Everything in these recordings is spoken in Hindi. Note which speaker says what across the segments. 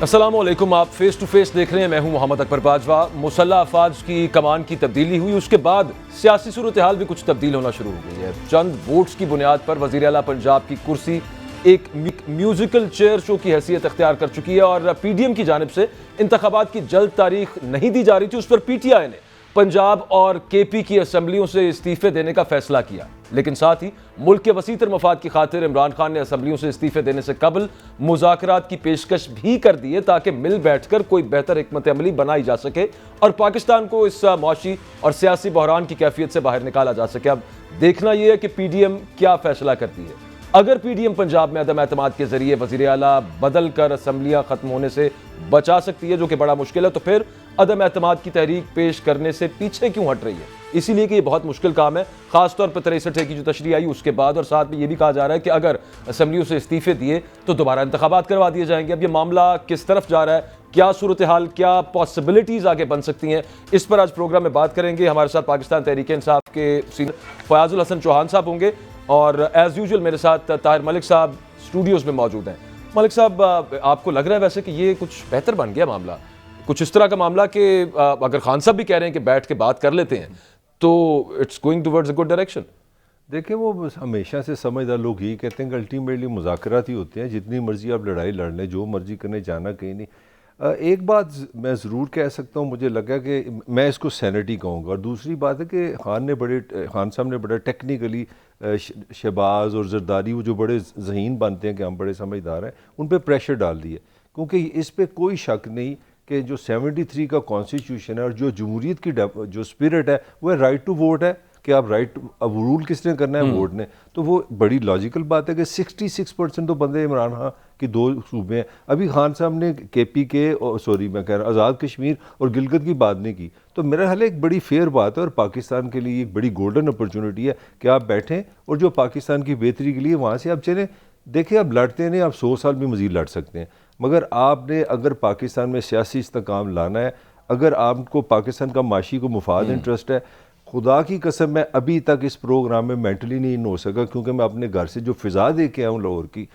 Speaker 1: अस्सलामुअलैकुम, आप फेस टू फेस देख रहे हैं। मैं हूं मोहम्मद अकबर बाजवा। मुसल्लह अफवाज की कमान की तब्दीली हुई, उसके बाद सियासी सूरत हाल भी कुछ तब्दील होना शुरू हो गई है। चंद वोट्स की बुनियाद पर वजीर आला पंजाब की कुर्सी एक म्यूजिकल चेयर शो की हैसियत अख्तियार कर चुकी है और पीडीएम की जानिब से इंतखाबात की जल्द तारीख नहीं दी जा रही थी। उस पर पीटीआई ने पंजाब और केपी की असम्बलियों से इस्तीफे देने का फैसला किया, लेकिन साथ ही मुल्क के वसीतर मफाद की खातिर इमरान खान ने असम्बलियों से इस्तीफे देने से कबल मुज़ाकरात की पेशकश भी कर दी है ताकि मिल बैठकर कोई बेहतर हिकमत अमली बनाई जा सके और पाकिस्तान को इस मुआशी और सियासी बहरान की कैफियत से बाहर निकाला जा सके। अब देखना यह है कि पीडीएम क्या फैसला करती है। अगर पीडीएम पंजाब में अदम एतमाद के जरिए वजीर आला बदल कर असम्बलियां खत्म होने से बचा सकती है, जो कि बड़ा मुश्किल है, तो फिर अदम एतमाद की तहरीक पेश करने से पीछे क्यों हट रही है? इसीलिए कि ये बहुत मुश्किल काम है, खासतौर पर 63 की जो तशरीह आई उसके बाद। और साथ में ये भी कहा जा रहा है कि अगर असम्बलियों से इस्तीफे दिए तो दोबारा इंतखाबात करवा दिए जाएंगे। अब ये मामला किस तरफ जा रहा है, क्या सूरत हाल, क्या पॉसिबिलिटीज़ आगे बन सकती हैं, इस पर आज प्रोग्राम में बात करेंगे। हमारे साथ पाकिस्तान तहरीक इंसाफ के सीनियर फयाजुल हसन चौहान साहब होंगे और एज यूजुअल मेरे साथ ताहिर मलिक साहब स्टूडियोज़ में मौजूद हैं। मलिक साहब, आपको लग रहा है वैसे कि ये कुछ बेहतर बन गया मामला, कुछ इस तरह का मामला कि अगर खान साहब भी कह रहे हैं कि बैठ के बात कर लेते हैं तो it's going towards a good direction?
Speaker 2: देखिए, वो हमेशा से समझदार लोग यही कहते हैं कि अल्टीमेटली मुज़ाकरात ही होते हैं। जितनी मर्जी आप लड़ाई लड़ लें, जो मर्जी करने जाना कहीं नहीं। एक बात मैं ज़रूर कह सकता हूँ, मुझे लगा कि मैं इसको सैनिटी कहूँगा। और दूसरी बात है कि खान साहब ने बड़ा टेक्निकली शहबाज और जरदारी, वो जो बड़े ज़हीन बनते हैं कि हम बड़े समझदार हैं, उन पर प्रेशर डाल दिए। क्योंकि इस पर कोई शक नहीं कि जो 73 का कॉन्स्टिट्यूशन है और जो जमहूरियत की जो स्पिरिट है वो है राइट टू वोट है कि आप अब रूल किसने करना है? वोट ने। तो वो बड़ी लॉजिकल बात है कि 66% तो बंदे इमरान खान की दो सूबे हैं। अभी खान साहब ने केपी के मैं कह रहा आज़ाद कश्मीर और गिलगित की बात नहीं की, तो मेरा ख्याल एक बड़ी फेयर बात है और पाकिस्तान के लिए एक बड़ी गोल्डन अपॉर्चुनिटी है कि आप बैठें और जो पाकिस्तान की बेहतरी के लिए वहाँ से आप चलें। देखिए, आप लड़ते नहीं, आप 100 साल भी मज़ीद लड़ सकते हैं, मगर आपने अगर पाकिस्तान में सियासी इस्तेकाम लाना है, अगर आपको पाकिस्तान का माशी को मुफाद इंटरेस्ट है, खुदा की कसम मैं अभी तक इस प्रोग्राम में मेंटली नहीं इन हो सका, क्योंकि मैं अपने घर से जो फ़िज़ा दे के आया हूँ लाहौर की,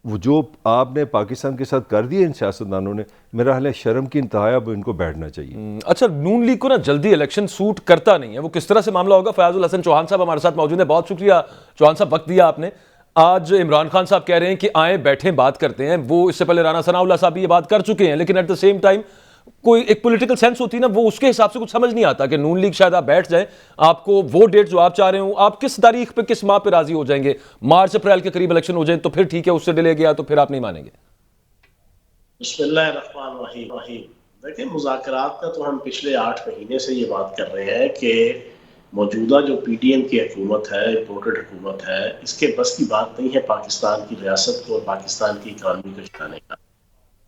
Speaker 2: वो जो आपने पाकिस्तान के साथ कर दिया इन सियासतदानों ने, मेरा हाल है शर्म की इंतहा, अब इनको बैठना चाहिए।
Speaker 1: अच्छा, नून लीग को ना जल्दी इलेक्शन सूट करता नहीं है, वो किस तरह से मामला होगा? फयाजुल हसन चौहान साहब हमारे साथ मौजूद है। बहुत शुक्रिया चौहान साहब, वक्त दिया आपने। आज इमरान खान साहब कह रहे हैं कि आए बैठे बात करते हैं। वो इससे पहले राना सनाउल्लाह साहब भी ये बात कर चुके हैं, लेकिन एट द सेम टाइम कोई एक पॉलिटिकल सेंस होती है ना, वो उसके हिसाब से कुछ समझ नहीं आता कि नून लीग शायद आप बैठ जाए, आपको वो डेट जो आप चाह रहे हो, आप किस तारीख पे किस माह पे राजी हो जाएंगे? मार्च अप्रैल के करीब इलेक्शन हो जाए तो फिर ठीक है, उससे डिले गया तो फिर आप नहीं मानेंगे?
Speaker 3: बिस्मिल्लाहिर्रहमानिर्रहीम। देखिए, मुज़ाकरात का तो हम पिछले 8 महीने से ये बात कर रहे हैं कि मौजूदा जो पीडीएम की हुकूमत है, इम्पोर्टेड हुकूमत है, इसके बस की बात नहीं है पाकिस्तान की रियासत को और पाकिस्तान की इकानमी को चलाने का।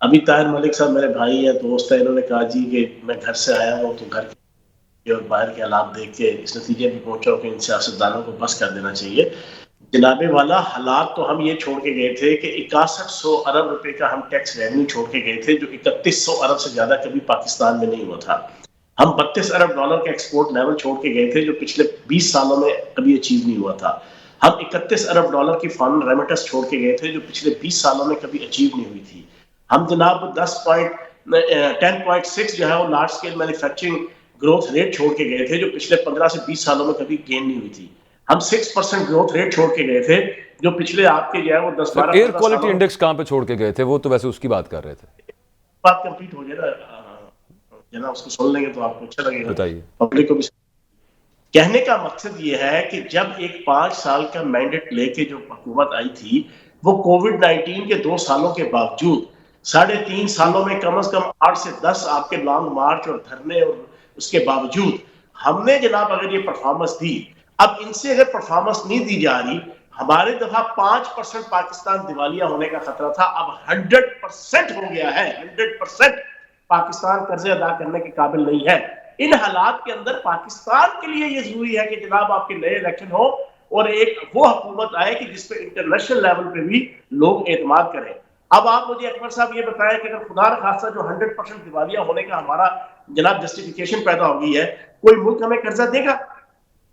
Speaker 3: अभी ताहिर मलिक साहब मेरे भाई हैं, दोस्त हैं, इन्होंने कहा जी कि मैं घर से आया हूँ तो घर के और बाहर के हालात देख के इस नतीजे पर पहुंचा हूँ कि इन सियासतदानों को बस कर देना चाहिए। जनाबे वाला, हालात तो हम ये छोड़ के गए थे कि 6100 अरब रुपए का हम टैक्स रेवेन्यू छोड़ के गए थे, जो 3100 अरब से ज्यादा कभी पाकिस्तान में नहीं हुआ था। हम 32 अरब डॉलर का एक्सपोर्ट लेवल छोड़ के गए थे, जो पिछले 20 सालों में कभी अचीव नहीं हुआ था। हम 31 अरब डॉलर की फॉरेन रेमिटेंस छोड़ के गए थे, जो पिछले 20 सालों में कभी अचीव नहीं हुई थी। हम जनाब 10.6 जो है वो large scale manufacturing growth rate छोड़ के गए थे, जो पिछले 15 से 20 सालों में कभी गेन नहीं हुई थी। हम 6% ग्रोथ रेट छोड़ के गए थे, जो पिछले आपके जो है वो 10-12
Speaker 1: एयर क्वालिटी इंडेक्स कहां पे छोड़ के गए थे? वो तो वैसे उसकी बात कर रहे थे।
Speaker 3: बात कंप्लीट हो जाए ना, उसको सुन लेंगे तो आपको अच्छा लगेगा,
Speaker 1: बताइए।
Speaker 3: पब्लिक को भी। कहने का मकसद ये है कि जब एक 5 साल का मैंडेट लेके जो हुकूमत आई थी, वो कोविड-19 के 2 सालों के बावजूद 3.5 सालों में कम से कम 8 से 10 आपके लॉन्ग मार्च और धरने और उसके बावजूद हमने जनाब अगर ये परफॉर्मेंस दी, अब इनसे अगर परफॉर्मेंस नहीं दी जा रही, हमारे दफा 5% पाकिस्तान दिवालिया होने का खतरा था, अब 100% हो गया है। 100% पाकिस्तान कर्जे अदा करने के काबिल नहीं है। इन हालात के अंदर पाकिस्तान के लिए यह जरूरी है कि जनाब आपके नए इलेक्शन हो और एक वो हुकूमत आए कि जिसपे इंटरनेशनल लेवल पे भी लोग एतमाद करें। अब आप मुझे अकबर साहब ये बताएं कि अगर खुदा न खास्ता जो 100% दिवालिया होने का हमारा जनाब जस्टिफिकेशन पैदा हो गई है, कोई मुल्क हमें कर्जा देगा?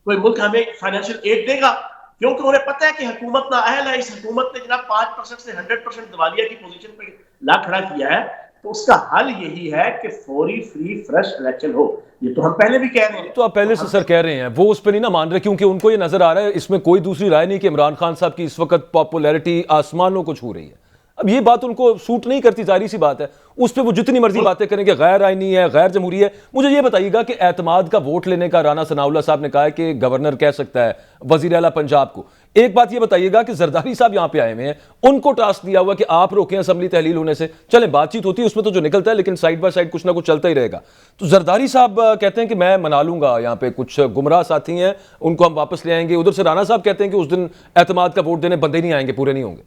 Speaker 3: कोई मुल्क हमें फाइनेंशियल एड देगा? क्योंकि उन्हें पता है कि हुकूमत नाअहल है। इस हुकूमत ने जनाब 5% से 100% दिवालिया की पोजीशन पे ला खड़ा किया है। तो उसका हल यही है कि फौरी फ्री फ्रेश इलेक्शन हो। ये तो हम पहले भी कह रहे हैं।
Speaker 1: तो आप पहले से सर कह रहे हैं, वो उस पर नहीं ना मान रहे, क्योंकि उनको ये नजर आ रहा है, इसमें कोई दूसरी राय नहीं कि इमरान खान साहब की इस वक्त पॉपुलैरिटी आसमानों को छू रही है। अब ये बात उनको सूट नहीं करती, जारी सी बात है। उस पर वो जितनी मर्जी बातें करेंगे, गैर आईनी है, गैर जमहूरी है। मुझे ये बताइएगा कि एतमाद का वोट लेने का राना सनाउल्लाह साहब ने कहा है कि गवर्नर कह सकता है वजीर आला पंजाब को। एक बात ये बताइएगा कि जरदारी साहब यहां पे आए हुए हैं, उनको टास्क दिया हुआ कि आप रोकें असेंबली तहलील होने से। चले बातचीत होती है उसमें तो जो निकलता है, लेकिन साइड बाय साइड कुछ ना कुछ चलता ही रहेगा। तो जरदारी साहब कहते हैं कि मैं मना लूंगा, यहाँ पे कुछ गुमराह साथी हैं उनको हम वापस ले आएंगे। उधर से राना साहब कहते हैं कि उस दिन एतमाद का वोट देने बंदे नहीं आएंगे, पूरे नहीं होंगे।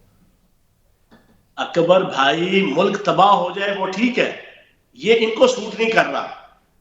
Speaker 3: अकबर भाई, मुल्क तबाह हो जाए वो ठीक है, ये इनको सूट नहीं कर रहा।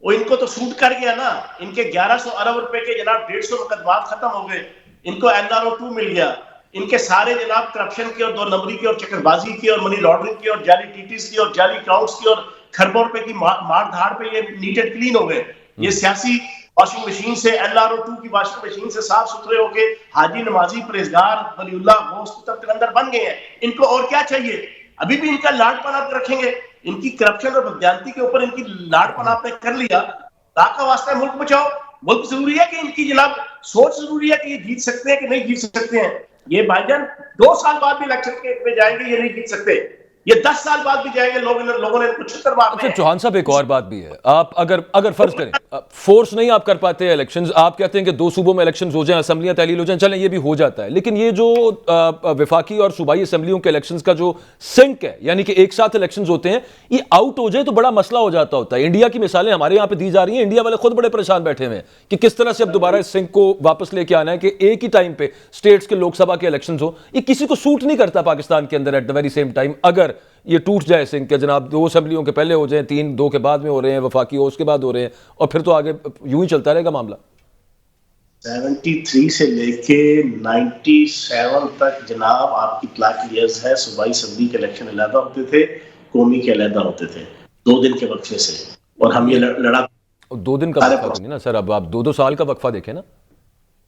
Speaker 3: वो इनको तो सूट कर गया ना। इनके 1100 अरब रुपए के जनाब 150 मुकदमात खत्म हो गए, इनको NRO 2 मिल गया। इनके सारे जनाब करप्शन की और 2 नंबरी की और चक्करबाजी की और मनी लॉन्ड्रिंग की और जाली टीटीस की और जाली अकाउंट्स की और खरबों रुपए की मार धाड़ पे ये नीट एंड क्लीन हो गए। ये सियासी वॉशिंग मशीन से, NRO 2 की वॉशिंग मशीन से साफ सुथरे होके हाजी नमाजी परहेजगार वलीउल्लाह गोश्त तब कलंदर बन गए हैं। इनको और क्या चाहिए? अभी भी इनका लाडपन आप रखेंगे? इनकी करप्शन और बदयांती के ऊपर इनकी लाडपन आपने कर लिया। का वास्ता मुल्क बचाओ। मुल्क जरूरी है कि इनकी जनाब सोच जरूरी है कि ये जीत सकते हैं कि नहीं जीत सकते हैं। ये भाईजान 2 साल बाद भी इलेक्शन में जाएंगे, ये नहीं जीत सकते। ये 10 साल बाद भी जाएंगे, लोगों ने इनको छुतर मारने
Speaker 1: अच्छा
Speaker 3: हैं।
Speaker 1: चौहान साहब, एक और बात भी है। आप अगर फर्ज करें फोर्स नहीं आप कर पाते इलेक्शंस, आप कहते हैं कि 2 सूबों में इलेक्शंस हो जाएं, असेंबलियां तहलील हो जाएं, चलें ये भी हो जाता है। लेकिन ये जो विफाकी और सूबाई असेंबलियों के इलेक्शंस का जो सिंक है, यानी कि एक साथ इलेक्शंस होते हैं, ये आउट हो जाए तो बड़ा मसला हो जाता होता है। इंडिया की मिसालें हमारे यहाँ पे दी जा रही हैं, इंडिया वाले खुद बड़े परेशान बैठे हुए हैं कि किस तरह से अब दोबारा इस सिंक को वापस लेके आना है कि एक ही टाइम पे स्टेट्स के लोकसभा के इलेक्शंस हो। ये किसी को सूट नहीं करता पाकिस्तान के अंदर at the very same time. अगर ये टूट जाए सिंह के जनाब, 2 असेंबलियों के पहले हो जाए, 3 2 के बाद में हो रहे हैं, वफाकी हो उसके बाद हो रहे हैं, और फिर तो आगे यूं ही चलता रहेगा मामला।
Speaker 3: 73 से लेके 97 तक जनाब आपकी ब्लैक ईयर्स है। सूबाई असेंबली के इलेक्शन अलहदा होते थे, कौमी के अलहदा होते थे, 2 दिन के वक्फे से। और हम ये लड़ा
Speaker 1: 2 दिन का वक्फा नहीं ना सर, अब आप 2-2 साल का वक्फा देखें ना।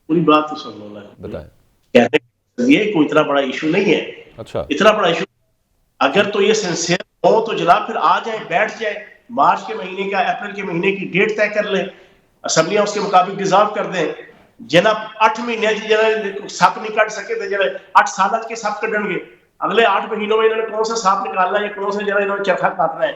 Speaker 3: पूरी बात तो सुन लो ना,
Speaker 1: बताएं।
Speaker 3: कहते ये कोई इतना बड़ा इशू नहीं है।
Speaker 1: अच्छा,
Speaker 3: इतना बड़ा इशू अगर तो ये सिंसियर हो तो जनाब फिर आ जाए, बैठ जाए, मार्च के महीने का, अप्रैल के महीने की डेट तय कर लें, असेंबलियां उसके मुताबिक डिजॉल्व कर दें। जनाब 8 महीने सप नहीं कट सके तो जरा 8 साल के सप कटेंगे। अगले 8 महीनों में इन्होंने कौन सा सांप निकालना है, कौन सा जरा इन्होंने चरखा काटना है।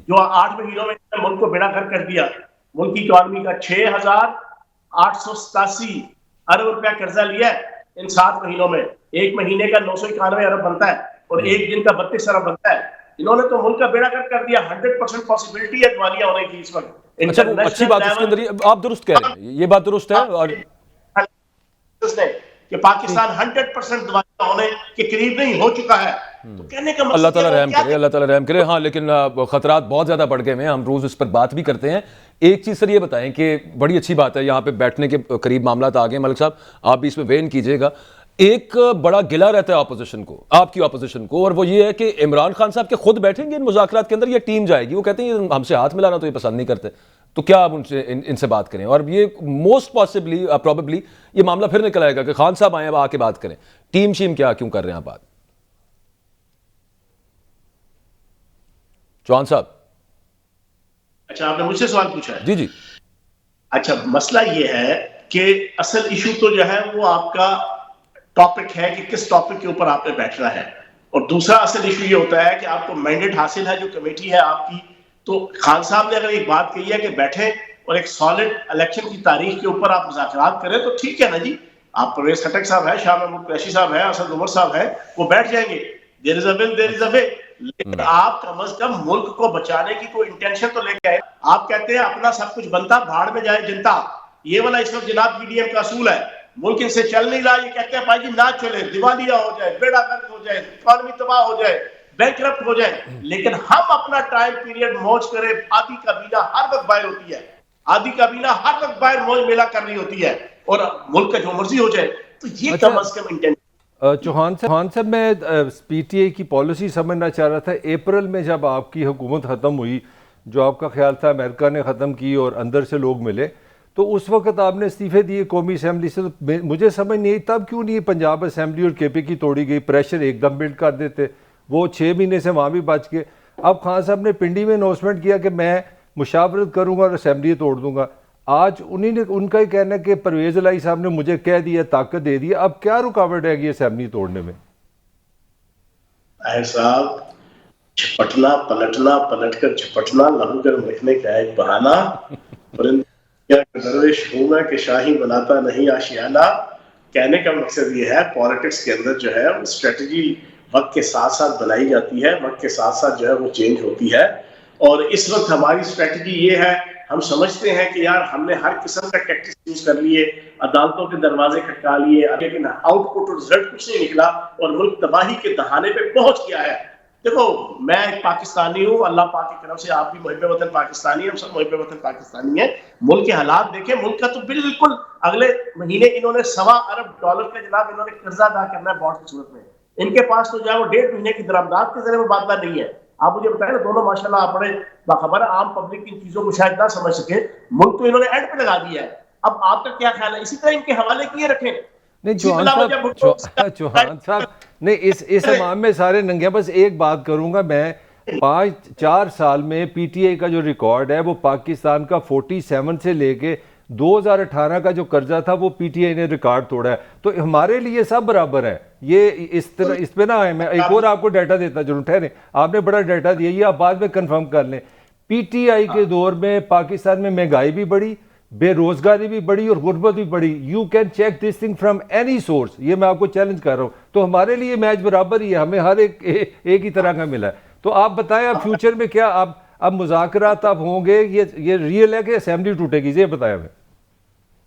Speaker 3: जो 8 महीनों में मुल्क को बेड़ा कर दिया। मुल्क की इकॉनमी का 6,887 अरब रुपया कर्जा लिया है इन 7 महीनों में। 1 महीने का 991 अरब बनता है और 1 दिन का 32 अरब बनता है। इन्होंने तो मुल्क का बेड़ा कर दिया। 100% पॉसिबिलिटी है दिवालिया होने की इस वक्त।
Speaker 1: अच्छा, वो अच्छी बात इसके अंदर आप दुरुस्त कह रहे हैं, ये बात दुरुस्त है। और
Speaker 3: कि पाकिस्तान 100% दिवालिया होने के करीब नहीं हो चुका है, तो कहने का
Speaker 1: अल्लाह ताला रहम करे, अल्लाह ताला रहम करे। हाँ, लेकिन खतरात बहुत ज्यादा बढ़ गए हैं, हम रोज इस पर बात भी करते हैं। एक चीज सर ये बताएं कि बड़ी अच्छी बात है यहाँ पे बैठने के करीब मामला आ गए, मलिक साहब आप भी इसमें वेन कीजिएगा। एक बड़ा गिला रहता है ऑपोजिशन को, आपकी ऑपोजिशन को, और वो ये है कि इमरान खान साहब के खुद बैठेंगे इन मुज़ाकरात के अंदर, ये टीम जाएगी। वो कहते हैं हमसे हाथ मिलाना तो ये पसंद नहीं करते, तो क्या आप उनसे इनसे बात करें। और ये मोस्ट पॉसिबली प्रॉबेबली ये मामला फिर निकल आएगा कि खान साहब आए, अब आके बात करें। टीम शीम क्या क्यों कर रहे हैं आप बात? चौहान साहब।
Speaker 3: अच्छा, आपने मुझसे सवाल पूछा है?
Speaker 1: जी जी।
Speaker 3: अच्छा, मसला ये है कि असल इशू तो जो है वो आपका टॉपिक है कि किस टॉपिक के ऊपर आपने बैठना है, और दूसरा असल इशू ये होता है कि आपको मैंडेट हासिल है, जो कमेटी है आपकी। तो खान साहब ने अगर एक बात कही है कि बैठे और एक सॉलिड इलेक्शन की तारीख के ऊपर आप मुज़ाकरात करें, तो ठीक है ना जी। आप परवेज खटक साहब है, शाह महमूद कुरैशी साहब है, असद उमर साहब है, वो बैठ जाएंगे। There is a will, there is a way. लेकिन आप कम अज कम मुल्क को बचाने की कोई इंटेंशन तो लेके आए। आप कहते हैं अपना सब कुछ बनता, भाड़ में जाए जनता। ये वाला इस वक्त जनाब पीडीएम का असूल है। मुल्क इनसे चल नहीं रहा, ये कहते हैं भाई जी ना चले, दिवालिया हो जाए, बेड़ा गर्क हो जाए, इकॉनमी तबाह हो जाए, बैंकरप्ट हो जाए, लेकिन हम अपना टाइम पीरियड मौज करें। आधी काबीना हर वक्त बाहर होती है, आधी काबीना हर वक्त बाहर मौज मेला कर रही होती है, और मुल्क का जो मर्जी हो जाए। तो ये कम अज कम इंटेंशन।
Speaker 2: चौहान साहब मैं पीटीए की पॉलिसी समझना चाह रहा था। अप्रैल में जब आपकी हुकूमत ख़त्म हुई, जो आपका ख्याल था अमेरिका ने ख़त्म की और अंदर से लोग मिले, तो उस वक्त आपने इस्तीफे दिए कौमी असम्बली से। तो मुझे समझ नहीं आई तब क्यों नहीं पंजाब असम्बली और केपी की तोड़ी गई, प्रेशर एकदम बिल्ड कर देते, वो 6 महीने से वहाँ भी बच गए। अब खान साहब ने पिंडी में अनाउंसमेंट किया कि मैं मुशावरत करूंगा और असेंबली तोड़ दूंगा। आज उन्हीं ने, उनका ही कहना है कि परवेज इलाही साहब ने मुझे कह दिया, ताकत दे दी, अब क्या रुकावट है ये असेंबली तोड़ने में?
Speaker 3: साहब, झपटना पलटना, पलटकर झपटना, लहू गर्म रखने का एक बहाना। दरवेश हूं मैं कि शाही बनाता नहीं आशियाना। कहने का मकसद ये है, पॉलिटिक्स के अंदर जो है स्ट्रेटजी वक्त के साथ साथ बनाई जाती है, वक्त के साथ साथ जो है वो चेंज होती है। और इस वक्त हमारी स्ट्रेटजी ये है, हम समझते हैं कि यार हमने हर किस्म का टैक्टिक्स यूज कर लिए, अदालतों के दरवाजे खटका लिए, लेकिन आउटपुट और रिजल्ट कुछ नहीं निकला और मुल्क तबाही के दहाने पे पहुंच गया है। देखो, मैं एक पाकिस्तानी हूँ, अल्लाह पाक की तरफ से आप भी मुहिब वतन पाकिस्तानी हैं, हम सब मुहिब वतन पाकिस्तानी हैं। मुल्क के हालात देखें, मुल्क का तो बिल्कुल अगले महीने इन्होंने $1.25 अरब का जनाब इन्होंने कर्जा अदा करना है बॉन्ड की सूरत में। इनके पास तो जो है वो 1.5 महीने की दरामदाद के जरिए मुबादला नहीं है। आप मुझे बताएं ना, दोनों माशाल्लाह आप बड़े बाखबर, आम पब्लिक इन चीजों को शायद ना समझ सके, मुल्क तो इन्होंने एंड पे लगा दिया है। अब आपका क्या ख्याल है, इसी तरह इनके हवाले किए रखें?
Speaker 2: नहीं चौहान साहब नहीं, इस अवाम में सारे नंगे। बस एक बात करूंगा मैं, 5-4 साल में पीटीआई का जो रिकॉर्ड है वो पाकिस्तान का 47 से लेके 2018 का जो कर्जा था वो पीटीआई ने रिकॉर्ड तोड़ा है। तो हमारे लिए सब बराबर है, ये इस तरह इस पे ना आए। मैं एक और आपको डाटा देता जरूर, ठहरे, आपने बड़ा डाटा दिया, ये आप बाद में कंफर्म कर लें। पीटीआई के दौर में पाकिस्तान में महंगाई भी बढ़ी, बेरोजगारी भी बढ़ी और गुर्बत भी बढ़ी। You can check this thing from any source, ये मैं आपको चैलेंज कर रहा हूँ। तो हमारे लिए मैच बराबर ही है, हमें हर एक ही तरह का मिला है। तो आप बताएं, अब फ्यूचर में क्या अब मुज़ाकरात अब होंगे, ये रियल है कि असेंबली टूटेगी? ये बताएं हमें।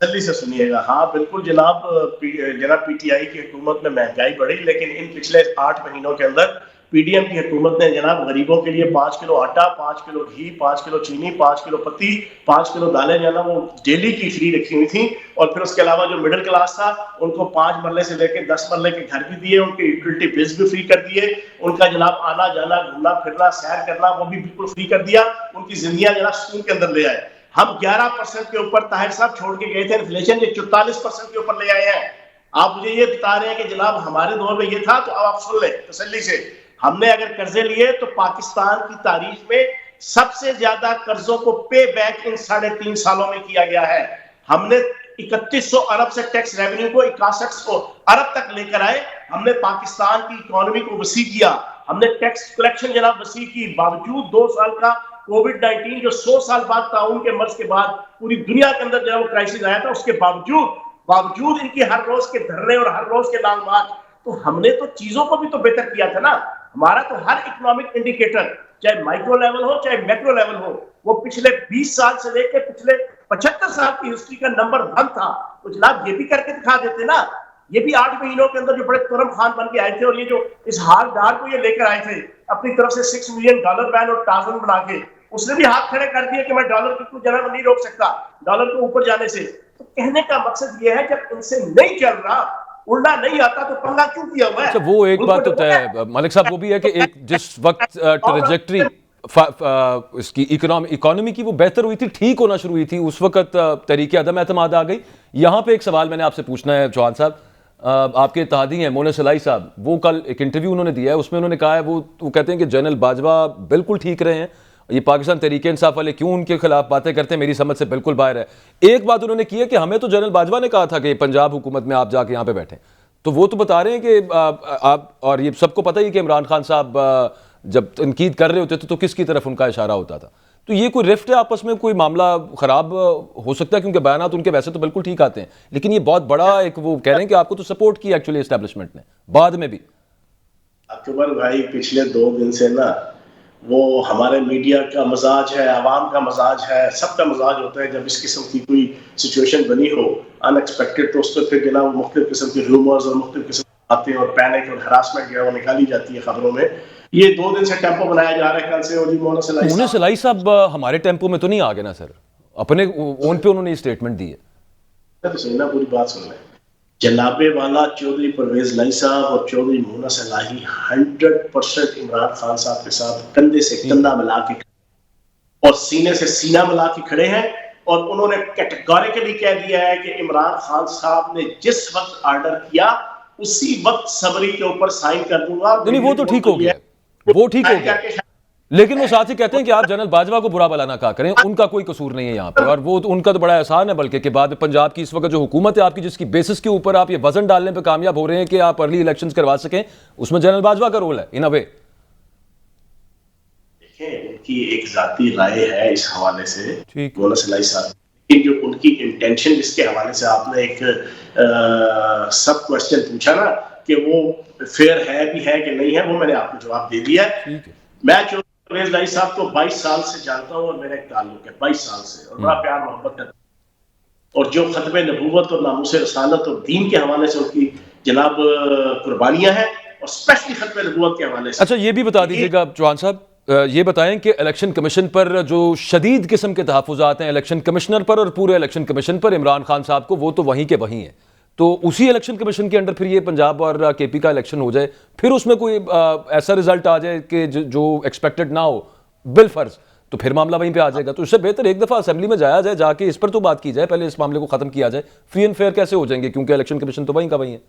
Speaker 3: जल्दी से सुनिएगा। हाँ बिल्कुल जनाब, पीटीआई की हुकूमत में महंगाई बढ़ी, लेकिन इन पिछले 8 महीनों के अंदर पीडीएम की हुकूमत ने जनाब गरीबों के लिए 5 किलो आटा, 5 किलो घी, 5 किलो चीनी, 5 किलो पत्ती, 5 किलो दालें जो है वो डेली की फ्री रखी हुई थी। और फिर उसके अलावा जो मिडिल क्लास था उनको 5 मरले से लेकर 10 मरले के घर भी दिए, उनके यूटिलिटी बिल्स भी फ्री कर दिए, उनका जनाब आना जाना, घूमना फिरना, सैर करना वो भी बिल्कुल फ्री कर दिया, उनकी जिंदगियां जनाब सुकून के अंदर ले आए। हम 11% के ऊपर ताहिर साहब छोड़ के गए थे इन्फ्लेशन, ये 44% के ऊपर ले आए हैं। आप मुझे ये बता रहे हैं कि जनाब हमारे दौर में ये था, तो अब आप सुन लें तसल्ली से। हमने अगर कर्जे लिए तो पाकिस्तान की तारीख में सबसे ज्यादा कर्जों को पे बैक इन 3.5 सालों में किया गया है। हमने 3100 अरब से टैक्स रेवेन्यू को 6100 अरब तक लेकर आए। हमने पाकिस्तान की इकोनॉमी को वसी किया, हमने टैक्स कलेक्शन जनाब वसी की। बावजूद 2 साल का कोविड-19 जो 100 साल बाद ताउन के मर्ज के बाद पूरी दुनिया के अंदर जो है वो क्राइसिस आया था, उसके बावजूद इनकी हर रोज के धरने और हर रोज के लॉन्ग मार्च, तो हमने तो चीजों को भी तो बेहतर किया था ना। हमारा तो हर इकोनॉमिक इंडिकेटर, चाहे माइक्रो लेवल हो चाहे मैक्रो लेवल हो, वो पिछले 20 साल से लेकर पिछले 75 साल की हिस्ट्री का नंबर 1 था। तो जनाब ये भी करके दिखा देते ना। ये भी 8 महीनों के अंदर जो बड़े तुरम खान बन के आए थे, और ये जो इस हारदार को ये लेकर आए थे अपनी तरफ से $6 मिलियन बैन और टार्जन बना के, उसने भी हाथ खड़े कर दिए कि मैं डॉलर को जनाब नहीं रोक सकता, डॉलर को ऊपर जाने से। तो कहने का मकसद ये है, जब इनसे नहीं चल रहा, उड़ना नहीं आता, तो पंगा क्यों किया हुआ है?
Speaker 1: अच्छा, वो एक बात तो तय है मलिक साहब, वो भी है कि एक जिस वक्त ट्रेजेक्ट्री इसकी इकोनॉमी की वो बेहतर हुई थी, ठीक होना शुरू हुई थी, उस वक्त तरीके अदम एतमाद आ गई। यहाँ पे एक सवाल मैंने आपसे पूछना है चौहान साहब, आपके इत्तेहादी हैं मोनस इलाही साहब, वो कल एक इंटरव्यू उन्होंने दिया है, उसमें उन्होंने कहा है, वो कहते हैं कि जनरल बाजवा बिल्कुल ठीक रहे हैं, ये पाकिस्तान तहरीक इंसाफ वाले क्यों उनके खिलाफ बातें करते हैं, मेरी समझ से बिल्कुल बाहर है। एक बात उन्होंने की है कि हमें तो जनरल बाजवा ने कहा था कि पंजाब हुकूमत में आप जाके यहाँ पे बैठे, तो वो तो बता रहे हैं कि आप, और ये सबको पता ही कि इमरान खान साहब जब तनकीद कर रहे होते थे तो किसकी तरफ उनका इशारा होता था। तो ये कोई रिफ्ट है आपस में, कोई मामला खराब हो सकता है, क्योंकि बयानात उनके वैसे तो बिल्कुल ठीक आते हैं, लेकिन ये बहुत बड़ा एक, वो कह रहे हैं कि आपको तो सपोर्ट की एक्चुअली एस्टेब्लिशमेंट ने बाद में भी।
Speaker 3: अकबर भाई, पिछले 2 दिन से ना वो हमारे मीडिया का मजाज है, आवाम का मजाज है, सबका मजाज होता है, जब इस किस्म की कोई सिचुएशन बनी हो अनएक्सपेक्टेड, तो उस पर फिर जना मुख्तलिफ किस्म के रूमर्स और मुख्तलिफ किस्म आते हैं और पैनिक और हरासमेंट जो है वो निकाली जाती है खबरों में। ये 2 दिन से टेम्पो बनाया जा रहा है कल से। और मोनस
Speaker 1: इलाही साहब हमारे टेम्पो में तो नहीं आ गए ना सर, अपने ओन पे उन्होंने स्टेटमेंट दी है।
Speaker 3: तो सुनना, पूरी बात सुन लें। जनाबे वाला चौधरी परवेज इलाही साहब और चौधरी मोनस इलाही 100% इमरान खान साहब के साथ कंधे से कंधा मिला के और सीने से सीना मिला के खड़े हैं, और उन्होंने कैटेगोरिकली कह दिया है कि इमरान खान साहब ने जिस वक्त ऑर्डर किया उसी वक्त समरी के ऊपर साइन कर दूंगा।
Speaker 1: नहीं, वो तो ठीक हो गया, वो ठीक हो गया। लेकिन वो साथ ही कहते हैं कि आप जनरल बाजवा को बुरा भला ना कहा करें, उनका कोई कसूर नहीं है यहाँ पे, और वो तो उनका तो बड़ा एहसान है बल्कि कि बाद में पंजाब की इस वक्त जो हुकूमत है आपकी, जिसकी बेसिस के ऊपर आप ये वजन डालने पे कामयाब हो रहे हैं कि आप अर्ली इलेक्शंस करवा सकें, उसमें जनरल बाजवा का रोल है इन अ वे।
Speaker 3: देखिए, उनकी एक जाती राय है इस हवाले से,
Speaker 1: ठीक।
Speaker 3: बोनस इलाही साहब की जो उनकी इंटेंशन जिसके हवाले से आपने एक सब क्वेश्चन पूछा ना कि वो फेयर है भी है कि नहीं है, वो मैंने आपको जवाब दे दिया है।
Speaker 1: ठीक है।
Speaker 3: मैं परवेज इलाही साहब को 22 साल से जानता हूँ और मेरा एक ताल्लुक है 22 साल से, और बड़ा प्यार मोहब्बत करता हूं। और जो खत्म नबूवत और नामूस रसालत और दीन के हवाले से उनकी जनाब कुर्बानियां हैं, और स्पेशली खत्म नबूवत के हवाले से।
Speaker 1: अच्छा, ये भी बता दीजिएगा चौहान साहब, ये बताएं कि इलेक्शन कमीशन पर जो शदीद किस्म के तहफ़्फ़ुज़ात हैं इलेक्शन कमिश्नर पर और पूरे इलेक्शन कमीशन पर, इमरान खान साहब को, वो तो वहीं के वहीं हैं, तो उसी इलेक्शन कमीशन के अंडर फिर ये पंजाब और केपी का इलेक्शन हो जाए, फिर उसमें कोई ऐसा रिजल्ट आ जाए कि जो एक्सपेक्टेड ना हो बिलफर्ज, तो फिर मामला वहीं पे आ जाएगा। तो इससे बेहतर एक दफ़ा असेंबली में जाया जाए, जाके इस पर तो बात की जाए, पहले इस मामले को ख़त्म किया जाए। फ्री एंड फेयर कैसे हो जाएंगे, क्योंकि इलेक्शन कमीशन तो वहीं का वहीं है।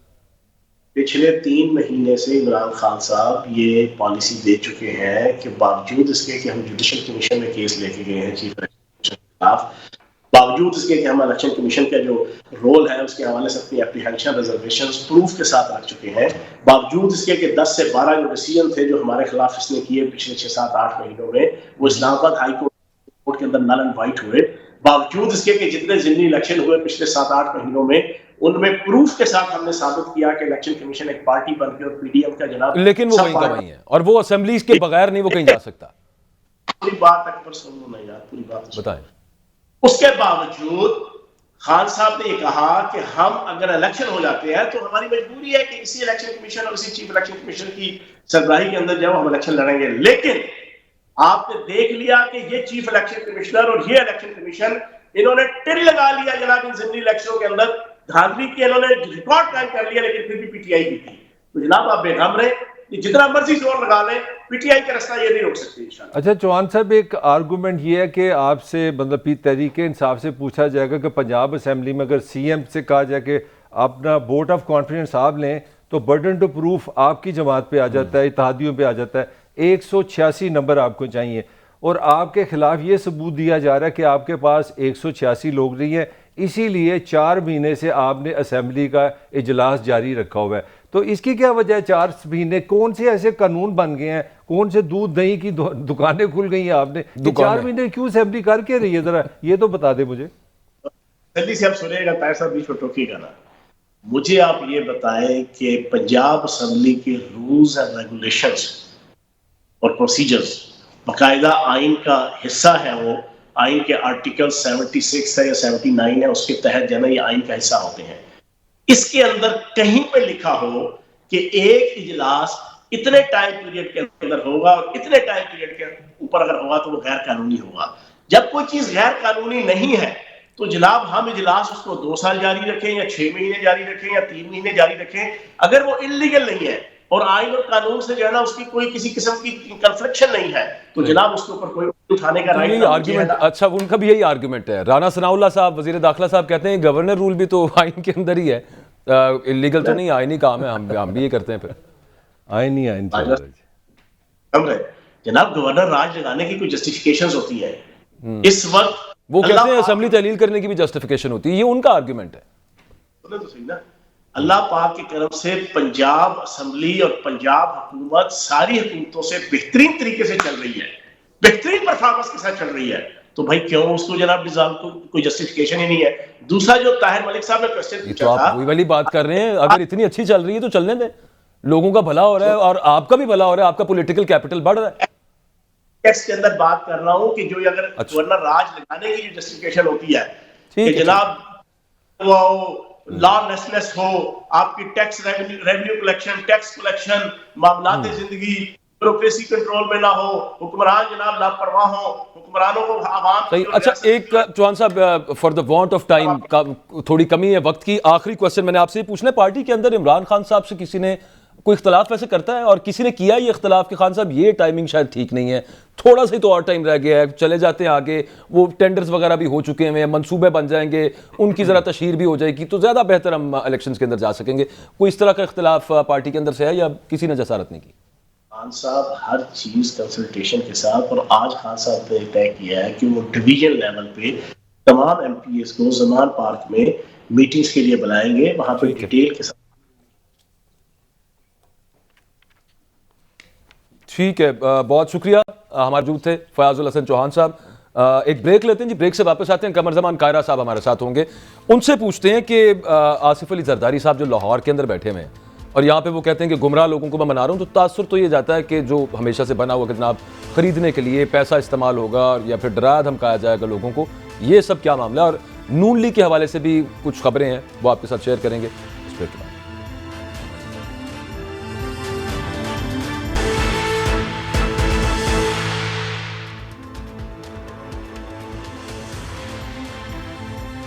Speaker 3: पिछले 3 महीने से इमरान खान साहब ये पॉलिसी दे चुके हैं कि बावजूद इसके कि हम जुडिशल कमीशन में केस लेके गए हैं चीफ इलेक्शन कमीशन के खिलाफ, बावजूद इसके कि हम इलेक्शन कमीशन का जो रोल है उसके हवाले से अपनी एप्रीहेंशन रिजर्वेशंस प्रूफ के साथ रख चुके हैं, बावजूद इसके कि 10 से 12 जो डिसीजन थे जो हमारे खिलाफ इसने किए पिछले 6, 7, 8 महीनों में, वो इस्लामाबाद हाई कोर्ट के अंदर नल एंड वाइट हुए, बावजूद इसके कि जितने ज़िमनी इलेक्शन हुए पिछले 7, 8 महीनों में, उनमें प्रूफ के साथ हमने साबित किया कि इलेक्शन कमीशन एक पार्टी बन के और पीडीएम का जनाब,
Speaker 1: लेकिन वो वहीं का वहीं है, और वो असेंबलीज के बगैर नहीं वो कहीं जा सकता।
Speaker 3: पूरी बात अकबर सुन लो ना यार, पूरी बात
Speaker 1: बताएं।
Speaker 3: उसके बावजूद खान साहब ने ये कहा कि हम अगर इलेक्शन हो जाते हैं तो हमारी मजबूरी है कि इसी इलेक्शन कमीशन और इसी चीफ इलेक्शन कमीशन की सरबराही के अंदर जब हम इलेक्शन लड़ेंगे। लेकिन आपने देख लिया कि ये चीफ इलेक्शन कमिश्नर और ये इलेक्शन कमीशन, इन्होंने टिल लगा लिया जनाब इन ज़िमनी इलेक्शनों के अंदर, धांधली की इन्होंने रिकॉर्ड कायम कर लिया, लेकिन फिर भी पीटीआई की थी। तो जनाब आप बेगम रहे, जितना मर्जी जोर लगा लें, पीटीआई का रास्ता ये नहीं रोक सकती इंशाल्लाह।
Speaker 2: अच्छा चौहान साहब, एक आर्गूमेंट ये है कि आपसे मतलब तहरीके इंसाफ से पूछा जाएगा कि पंजाब असेंबली में अगर सीएम से कहा जाए कि अपना वोट ऑफ कॉन्फिडेंस आप लें, तो बर्डन टू प्रूफ आपकी जमात पे आ जाता है, इत्तेहादियों पे आ जाता है, 186 नंबर आपको चाहिए, और आपके खिलाफ ये सबूत दिया जा रहा है कि आपके पास 186 लोग नहीं है, इसीलिए 4 महीने से आपने असेंबली का इजलास जारी रखा हुआ है। तो इसकी क्या वजह है? 4 महीने कौन से ऐसे कानून बन गए हैं, कौन से दूध दही की दुकानें खुल गई हैं आपने, 4 महीने क्यों असेंबली करके रही है, जरा ये तो बता दे मुझे।
Speaker 3: जल्दी से आप सुनिएगा, ताहिर साहब बीच में टोकिएगा ना। मुझे आप ये बताएं कि पंजाब असेंबली के रूल्स एंड रेगुलेशंस और प्रोसीजर्स बाकायदा आइन का हिस्सा है, वो आइन के आर्टिकल 76 है या 79 है, उसके तहत जो है ना ये आइन का हिस्सा होते हैं। इसके अंदर कहीं पे लिखा हो कि एक इजलास इतने टाइम पीरियड के अंदर होगा और इतने टाइम पीरियड के ऊपर अगर होगा तो वो गैर कानूनी होगा। जब कोई चीज गैर कानूनी नहीं है तो जनाब हम इजलास उसको 2 साल जारी रखें या 6 महीने जारी रखें या 3 महीने जारी रखें, अगर वो इलीगल नहीं है और आइन और कानून से जो है ना उसकी कोई किसी किस्म की कंफ्लिक्शन नहीं है, तो जनाब उसके ऊपर कोई उठाने का राइट
Speaker 1: आर्गुमेंट। अच्छा, उनका भी यही आर्गुमेंट है। राना सनाउल्लाह साहब वजीर दाखिला साहब कहते हैं गवर्नर रूल भी तो आइन के अंदर ही है, इलीगल तो नहीं, आइन ही काम है, हम भी ये करते हैं, फिर आइन ही आइन चल रहा है।
Speaker 3: जनाब गवर्नर राज लगाने की कोई जस्टिफिकेशंस होती है इस वक्त,
Speaker 1: वो कहते हैं असेंबली तहलील करने की भी जस्टिफिकेशन होती है, ये उनका आर्गुमेंट है।
Speaker 3: तो सही ना, अल्लाह पाक की तरफ से पंजाब असेंबली और पंजाब हुकूमत सारी हुकूमतों से बेहतरीन तरीके से चल रही है, बेहतरीन परफॉर्मेंस के साथ चल रही है, तो भाई क्यों उसको जनाब डिसॉल्व को कोई जस्टिफिकेशन ही नहीं है। दूसरा जो ताहिर मलिक साहब ने क्वेश्चन पूछा था,
Speaker 1: आप वही वाली बात कर रहे हैं, अगर इतनी अच्छी चल रही है तो चलने दें, लोगों का भला हो रहा है और आपका भी भला हो रहा है, आपका पॉलिटिकल कैपिटल बढ़ रहा है।
Speaker 3: टैक्स के अंदर बात कर रहा हूं कि जो अगर गवर्नर राज लगाने की जो जस्टिफिकेशन होती है कि जनाब वो लॉलेसनेस हो, आपकी tax revenue collection, tax collection, मामलात जिंदगी ब्यूरोक्रेसी कंट्रोल में ना हो, हुक्मरान जनाब लापरवाह हो, हुक्मरानों को आवाम
Speaker 1: सही। अच्छा, एक चौहान साहब, for the want of time का थोड़ी कमी है वक्त की, आखिरी क्वेश्चन मैंने आपसे पूछना है, पार्टी के अंदर इमरान खान साहब से किसी ने कोई इख्तलाफ वैसे करता है और किसी ने किया ये इख्तलाफ कि खान साहब ये टाइमिंग शायद ठीक नहीं है, थोड़ा सा ही तो और टाइम रह गया है, चले जाते हैं आगे, वो टेंडर्स वगैरह भी हो चुके हैं, मंसूबे बन जाएंगे, उनकी ज़रा तशहीर भी हो जाएगी तो ज़्यादा बेहतर हम इलेक्शंस के अंदर जा सकेंगे, कोई इस तरह का इख्तलाफ पार्टी के अंदर से है या किसी ने जसारत नहीं की?
Speaker 3: खान साहब हर चीज कंसल्टेशन के साथ, और आज खान साहब ने तय किया है कि वो डिवीजन लेवल पे तमाम एमपीएस को जमान पार्क में मीटिंग्स के लिए बुलाएंगे, वहां पे
Speaker 1: ठीक है,
Speaker 3: डिटेल के साथ।
Speaker 1: ठीक है, बहुत शुक्रिया। हमारे मौजूद थे फयाजुल हसन चौहान साहब। एक ब्रेक लेते हैं जी, ब्रेक से वापस आते हैं। कमर जमान कायरा साहब हमारे साथ होंगे, उनसे पूछते हैं कि आसिफ अली जरदारी साहब जो लाहौर के अंदर बैठे हुए हैं और यहाँ पे वो कहते हैं कि गुमराह लोगों को मैं मना रहा हूँ, तो तासुर तो ये जाता है कि जो हमेशा से बना हुआ कि जनाब खरीदने के लिए पैसा इस्तेमाल होगा या फिर डराया धमकाया जाएगा लोगों को, ये सब क्या मामला है? और नून लीग के हवाले से भी कुछ खबरें हैं, वो आपके साथ शेयर करेंगे इस ब्रेक के बाद।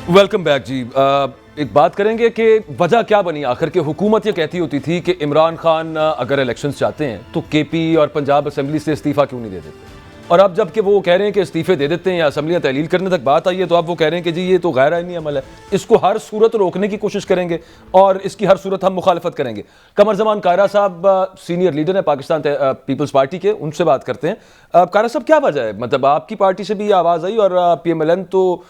Speaker 1: वेलकम बैक जी। एक बात करेंगे कि वजह क्या बनी आखिर के हुकूमत ये कहती होती थी कि इमरान खान अगर इलेक्शंस चाहते हैं तो केपी और पंजाब असेंबली से इस्तीफा क्यों नहीं दे देते, और अब जबकि वो कह रहे हैं कि इस्तीफे दे देते हैं या असेंबलियां तहलील करने तक बात आई है, तो अब वो कह रहे हैं कि जी ये तो गैर आईनी अमल है, इसको हर सूरत रोकने की कोशिश करेंगे और इसकी हर सूरत हम मुखालफत करेंगे। कमर जमान कायरा साहब सीनियर लीडर हैं पाकिस्तान पीपल्स पार्टी के, उनसे बात करते हैं। कायरा साहब क्या वजह है, मतलब आपकी पार्टी से भी ये आवाज़ आई और PMLN तो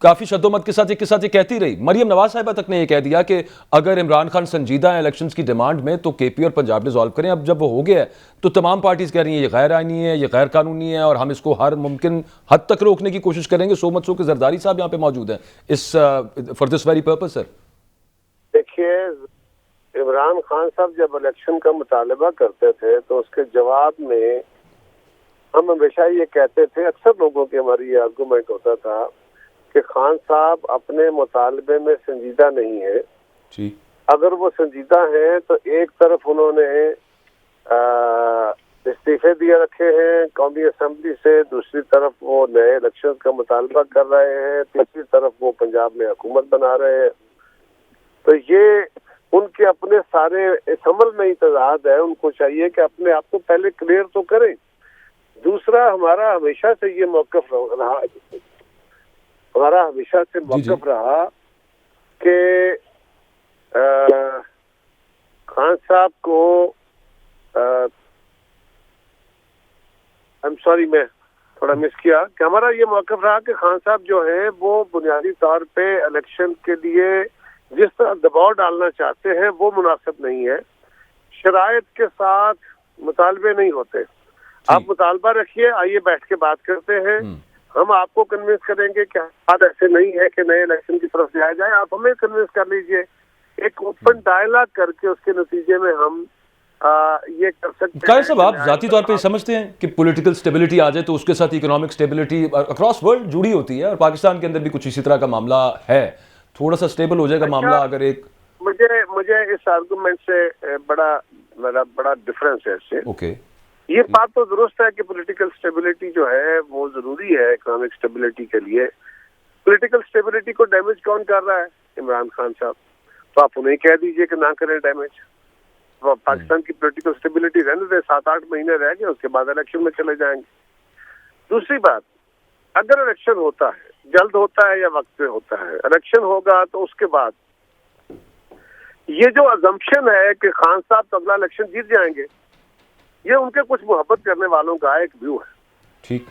Speaker 1: काफी शद्दोमत के साथ ये कहती रही। मरियम नवाज साहिबा तक ने ये कह दिया कि अगर इमरान खान संजीदा है इलेक्शंस की डिमांड में तो केपी और पंजाब डिसॉल्व करें। अब जब वो हो गया है तो तमाम पार्टीज कह रही हैं ये गैर आईनी है, ये गैर कानूनी है और हम इसको हर मुमकिन हद तक रोकने की कोशिश करेंगे। सो मच सो कि जरदारी साहब यहाँ पे मौजूद हैं इस for this very purpose. Sir
Speaker 4: देखिए, इमरान खान साहब जब इलेक्शन का मुतालबा करते थे तो उसके जवाब में हम हमेशा ये कहते थे, अक्सर लोगों की हमारी ये आर्गूमेंट होता था कि खान साहब अपने मुतालबे में संजीदा नहीं है
Speaker 1: जी।
Speaker 4: अगर वो संजीदा हैं तो एक तरफ उन्होंने इस्तीफे दिए रखे हैं कौमी असेंबली से, दूसरी तरफ वो नए इलेक्शन का मुतालबा कर रहे हैं, तीसरी तरफ वो पंजाब में हुकूमत बना रहे हैं। तो ये उनके अपने सारे इस अमल में ही तजाद है। उनको चाहिए कि अपने आप को पहले क्लियर तो करें। दूसरा, हमारा हमेशा से ये मौक़िफ़ रहा कि खान साहब को मैं थोड़ा मिस किया कि हमारा ये मौक़िफ़ रहा कि खान साहब जो है वो बुनियादी तौर पे इलेक्शन के लिए जिस तरह दबाव डालना चाहते हैं वो मुनासिब नहीं है। शराइत के साथ मुतालबे नहीं होते। आप मुतालबा रखिए, आइए बैठ के बात करते हैं, हम आपको कन्विंस करेंगे कि बात ऐसे नहीं है कि नए इलेक्शन की तरफ जाया जाए, आप हमें कन्विंस कर लीजिए। एक ओपन डायलॉग करके उसके नतीजे में हम ये कर सकते हैं।
Speaker 1: कायर साहब, आप जाती तौर पे समझते हैं कि पॉलिटिकल स्टेबिलिटी आ जाए तो उसके साथ इकोनॉमिक स्टेबिलिटी अक्रॉस वर्ल्ड जुड़ी होती है और पाकिस्तान के अंदर भी कुछ इसी तरह का मामला है, थोड़ा सा स्टेबल हो जाएगा मामला अगर एक।
Speaker 4: मुझे इस आर्गूमेंट से बड़ा डिफरेंस है इससे।
Speaker 1: ओके,
Speaker 4: ये बात तो दुरुस्त है कि पॉलिटिकल स्टेबिलिटी जो है वो जरूरी है इकोनॉमिक स्टेबिलिटी के लिए। पॉलिटिकल स्टेबिलिटी को डैमेज कौन कर रहा है? इमरान खान साहब। तो आप उन्हें कह दीजिए कि ना करें डैमेज। तो पाकिस्तान की पॉलिटिकल स्टेबिलिटी रहने दे, 7-8 महीने रह गए, उसके बाद इलेक्शन में चले जाएंगे। दूसरी बात, अगर इलेक्शन होता है, जल्द होता है या वक्त पे होता है, इलेक्शन होगा तो उसके बाद ये जो अजम्पशन है कि खान साहब तो अगला इलेक्शन जीत जाएंगे, ये उनके कुछ मोहब्बत करने वालों का एक व्यू है। ठीक,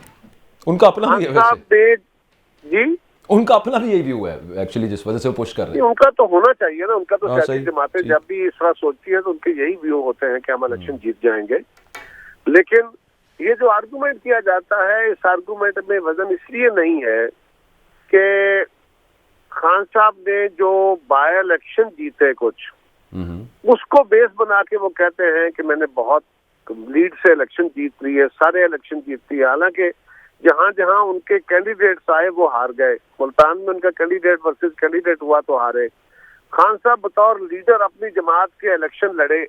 Speaker 1: उनका अपना भी है
Speaker 4: जी,
Speaker 1: उनका अपना भी यही व्यू है एक्चुअली, जिस वजह से वो पुश कर रहे हैं।
Speaker 4: उनका तो होना चाहिए ना, उनका तो सियासी जमातें जब भी इस तरह सोचती है तो उनके यही व्यू होते हैं कि हम इलेक्शन जीत जाएंगे। लेकिन ये जो आर्गूमेंट किया जाता है, इस आर्गूमेंट में वजन इसलिए नहीं है कि खान साहब ने जो बाय इलेक्शन जीते कुछ, उसको बेस बना के वो कहते हैं कि मैंने बहुत लीड से इलेक्शन जीत ली है, सारे इलेक्शन जीत लिया। हालांकि जहां जहां उनके कैंडिडेट्स आए वो हार गए। मुल्तान में उनका कैंडिडेट वर्सेस कैंडिडेट हुआ तो हारे। खान साहब बतौर लीडर अपनी जमात के इलेक्शन लड़े,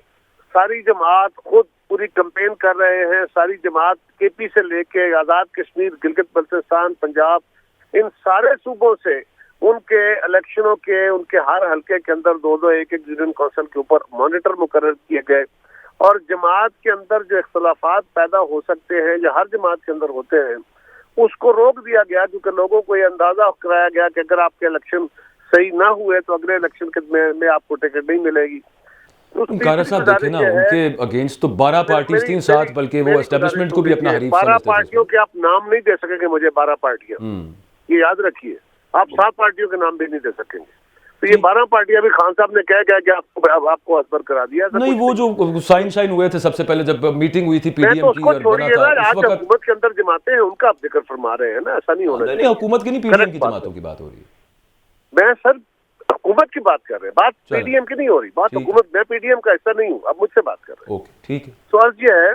Speaker 4: सारी जमात खुद पूरी कैंपेन कर रहे हैं, सारी जमात केपी से लेके आज़ाद कश्मीर, गिलगित बल्तिस्तान, पंजाब, इन सारे सूबों से उनके इलेक्शनों के उनके हर हल्के के अंदर 2-2 एक-एक यूनियन काउंसिल के ऊपर मॉनिटर मुकर्रर किए गए। और जमात के अंदर जो इख्तलाफात पैदा हो सकते हैं या हर जमात के अंदर होते हैं, उसको रोक दिया गया, क्योंकि लोगों को ये अंदाजा कराया गया कि अगर आपके इलेक्शन सही ना हुए तो अगले इलेक्शन में आपको टिकट नहीं मिलेगी।
Speaker 1: कारा साहब देखे ना, उनके अगेंस्ट तो 12 पार्टीज थी साथ, बल्कि वो एस्टेब्लिशमेंट को भी अपना हरीफ
Speaker 4: 12
Speaker 1: समझते थे।
Speaker 4: पार्टियों के आप नाम नहीं दे सकेंगे मुझे, 12 पार्टियां, ये याद रखिए। आप 7 पार्टियों के नाम भी नहीं दे सकेंगे। तो ये 12 पार्टियां भी खान साहब ने कह कि आपको असबर करा दिया।
Speaker 1: नहीं, वो जो साइन हुए थे सबसे पहले जब मीटिंग हुई थी पीडीएम की और बना था
Speaker 4: आज हुकूमत के अंदर जमाते हैं उनका आप जिक्र फरमा रहे हैं ना, ऐसा नहीं होना चाहिए।
Speaker 1: हुकूमत की नहीं, पीडीएम की जमातों की बात हो रही है।
Speaker 4: मैं सर हुकूमत की बात कर रहे हैं, बात पीडीएम की नहीं हो रही, बात हुकूमत। मैं पीडीएम का हिस्सा नहीं हूँ, अब मुझसे बात कर रहे हैं।
Speaker 1: ओके, ठीक है।
Speaker 4: तो अर्ज ये है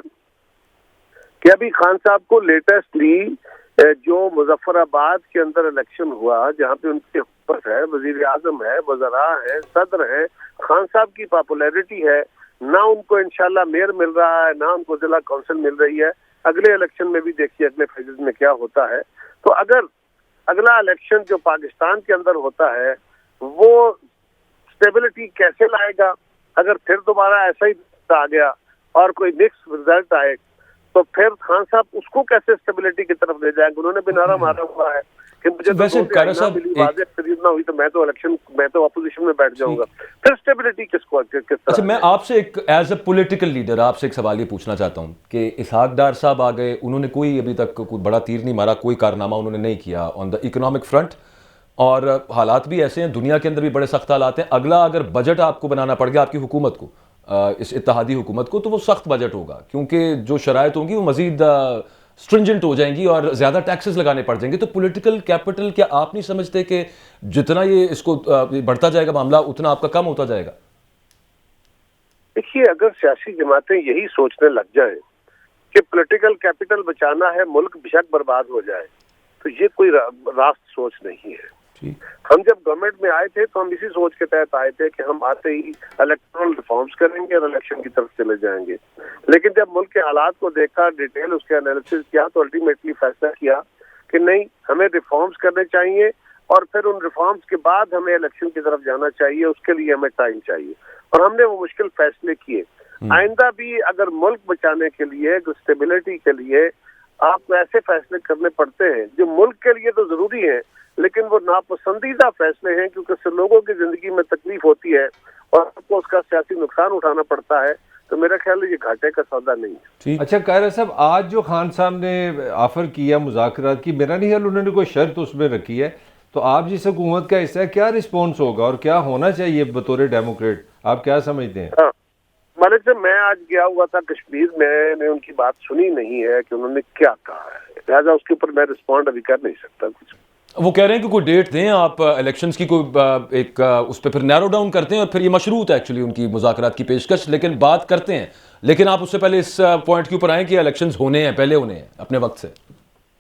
Speaker 4: कि अभी खान साहब को लेटेस्टली जो मुजफ्फराबाद के अंदर इलेक्शन हुआ, जहाँ पे उनके ऊपर है, वजीर आजम है, वज़रा है, सदर है, खान साहब की पॉपुलैरिटी है, ना उनको इंशाल्लाह मेयर मिल रहा है, ना उनको जिला काउंसिल मिल रही है। अगले इलेक्शन में भी देखिए अगले फेजेस में क्या होता है। तो अगर अगला इलेक्शन जो पाकिस्तान के अंदर होता है वो स्टेबिलिटी कैसे लाएगा? अगर फिर दोबारा ऐसा ही आ गया और कोई मिक्स रिजल्ट आए तो फिर खान साहब उसको कैसे स्टेबिलिटी की तरफ ले जाएंगे? उन्होंने भी नारा मारा हुआ है कि मुझे
Speaker 1: वैसे कारा साहब
Speaker 4: खरीदना हुई तो मैं तो अपोजिशन में बैठ जाऊंगा। फिर स्टेबिलिटी किस तरह?
Speaker 1: अच्छा, मैं आपसे एक एज अ पॉलिटिकल लीडर आपसे एक सवाल ये पूछना चाहता हूँ कि इसहाक डार साहब आ गए, उन्होंने कोई अभी तक कोई बड़ा तीर नहीं मारा, कोई कारनामा उन्होंने नहीं किया ऑन द इकोनॉमिक फ्रंट, और हालात भी ऐसे हैं, दुनिया के अंदर भी बड़े सख्त हालात हैं। अगला अगर बजट आपको बनाना पड़ गया आपकी हुकूमत को, इस इत्तेहादी हुकूमत को, तो वो सख्त बजट होगा, क्योंकि जो शराइत होंगी वो मजीद स्ट्रिंजेंट हो जाएंगी और ज़्यादा टैक्सेस लगाने पड़ जाएंगे। तो पॉलिटिकल कैपिटल, क्या आप नहीं समझते कि जितना ये इसको बढ़ता जाएगा मामला, उतना आपका कम होता जाएगा?
Speaker 4: देखिए, अगर सियासी जमातें यही सोचने लग जाएं कि पॉलिटिकल कैपिटल बचाना है, मुल्क बेशक बर्बाद हो जाए, तो ये कोई रास्त सोच नहीं है। हम जब गवर्नमेंट में आए थे तो हम इसी सोच के तहत आए थे कि हम आते ही इलेक्टोरल रिफॉर्म्स करेंगे और इलेक्शन की तरफ चले जाएंगे। लेकिन जब मुल्क के हालात को देखा, डिटेल उसके एनालिसिस किया, तो अल्टीमेटली फैसला किया कि नहीं, हमें रिफॉर्म्स करने चाहिए और फिर उन रिफॉर्म्स के बाद हमें इलेक्शन की तरफ जाना चाहिए, उसके लिए हमें टाइम चाहिए। और हमने वो मुश्किल फैसले किए। आइंदा भी अगर मुल्क बचाने के लिए, स्टेबिलिटी के लिए आपको ऐसे फैसले करने पड़ते हैं जो मुल्क के लिए तो जरूरी है, लेकिन वो नापसंदीदा फैसले हैं, क्योंकि उससे लोगों की जिंदगी में तकलीफ होती है और आपको उसका सियासी नुकसान उठाना पड़ता है। तो मेरा ख्याल है ये घाटे का सौदा नहीं है।
Speaker 2: अच्छा कायरा साहब, आज जो खान साहब ने ऑफर किया मुज़ाकरात की, मेरा नहीं ख्याल उन्होंने कोई शर्त उसमें रखी है, तो आप जिस हुकूमत का हिस्सा है, क्या रिस्पॉन्स होगा और क्या होना चाहिए बतौर डेमोक्रेट? आप क्या समझते हैं?
Speaker 4: हाँ, मालिक साहब, मैं आज गया हुआ था कश्मीर, मैंने उनकी बात सुनी नहीं है कि उन्होंने क्या कहा है, लिहाजा उसके ऊपर मैं रिस्पॉन्ड अभी कर नहीं सकता कुछ।
Speaker 1: वो कह रहे हैं कि कोई डेट दें आप इलेक्शंस की, कोई एक उस पर फिर नैरो डाउन करते हैं और फिर ये मशरूत है एक्चुअली उनकी मुज़ाकरात की पेशकश, लेकिन बात करते हैं। लेकिन आप उससे पहले इस पॉइंट के ऊपर आए कि इलेक्शंस होने हैं, पहले होने हैं अपने वक्त से।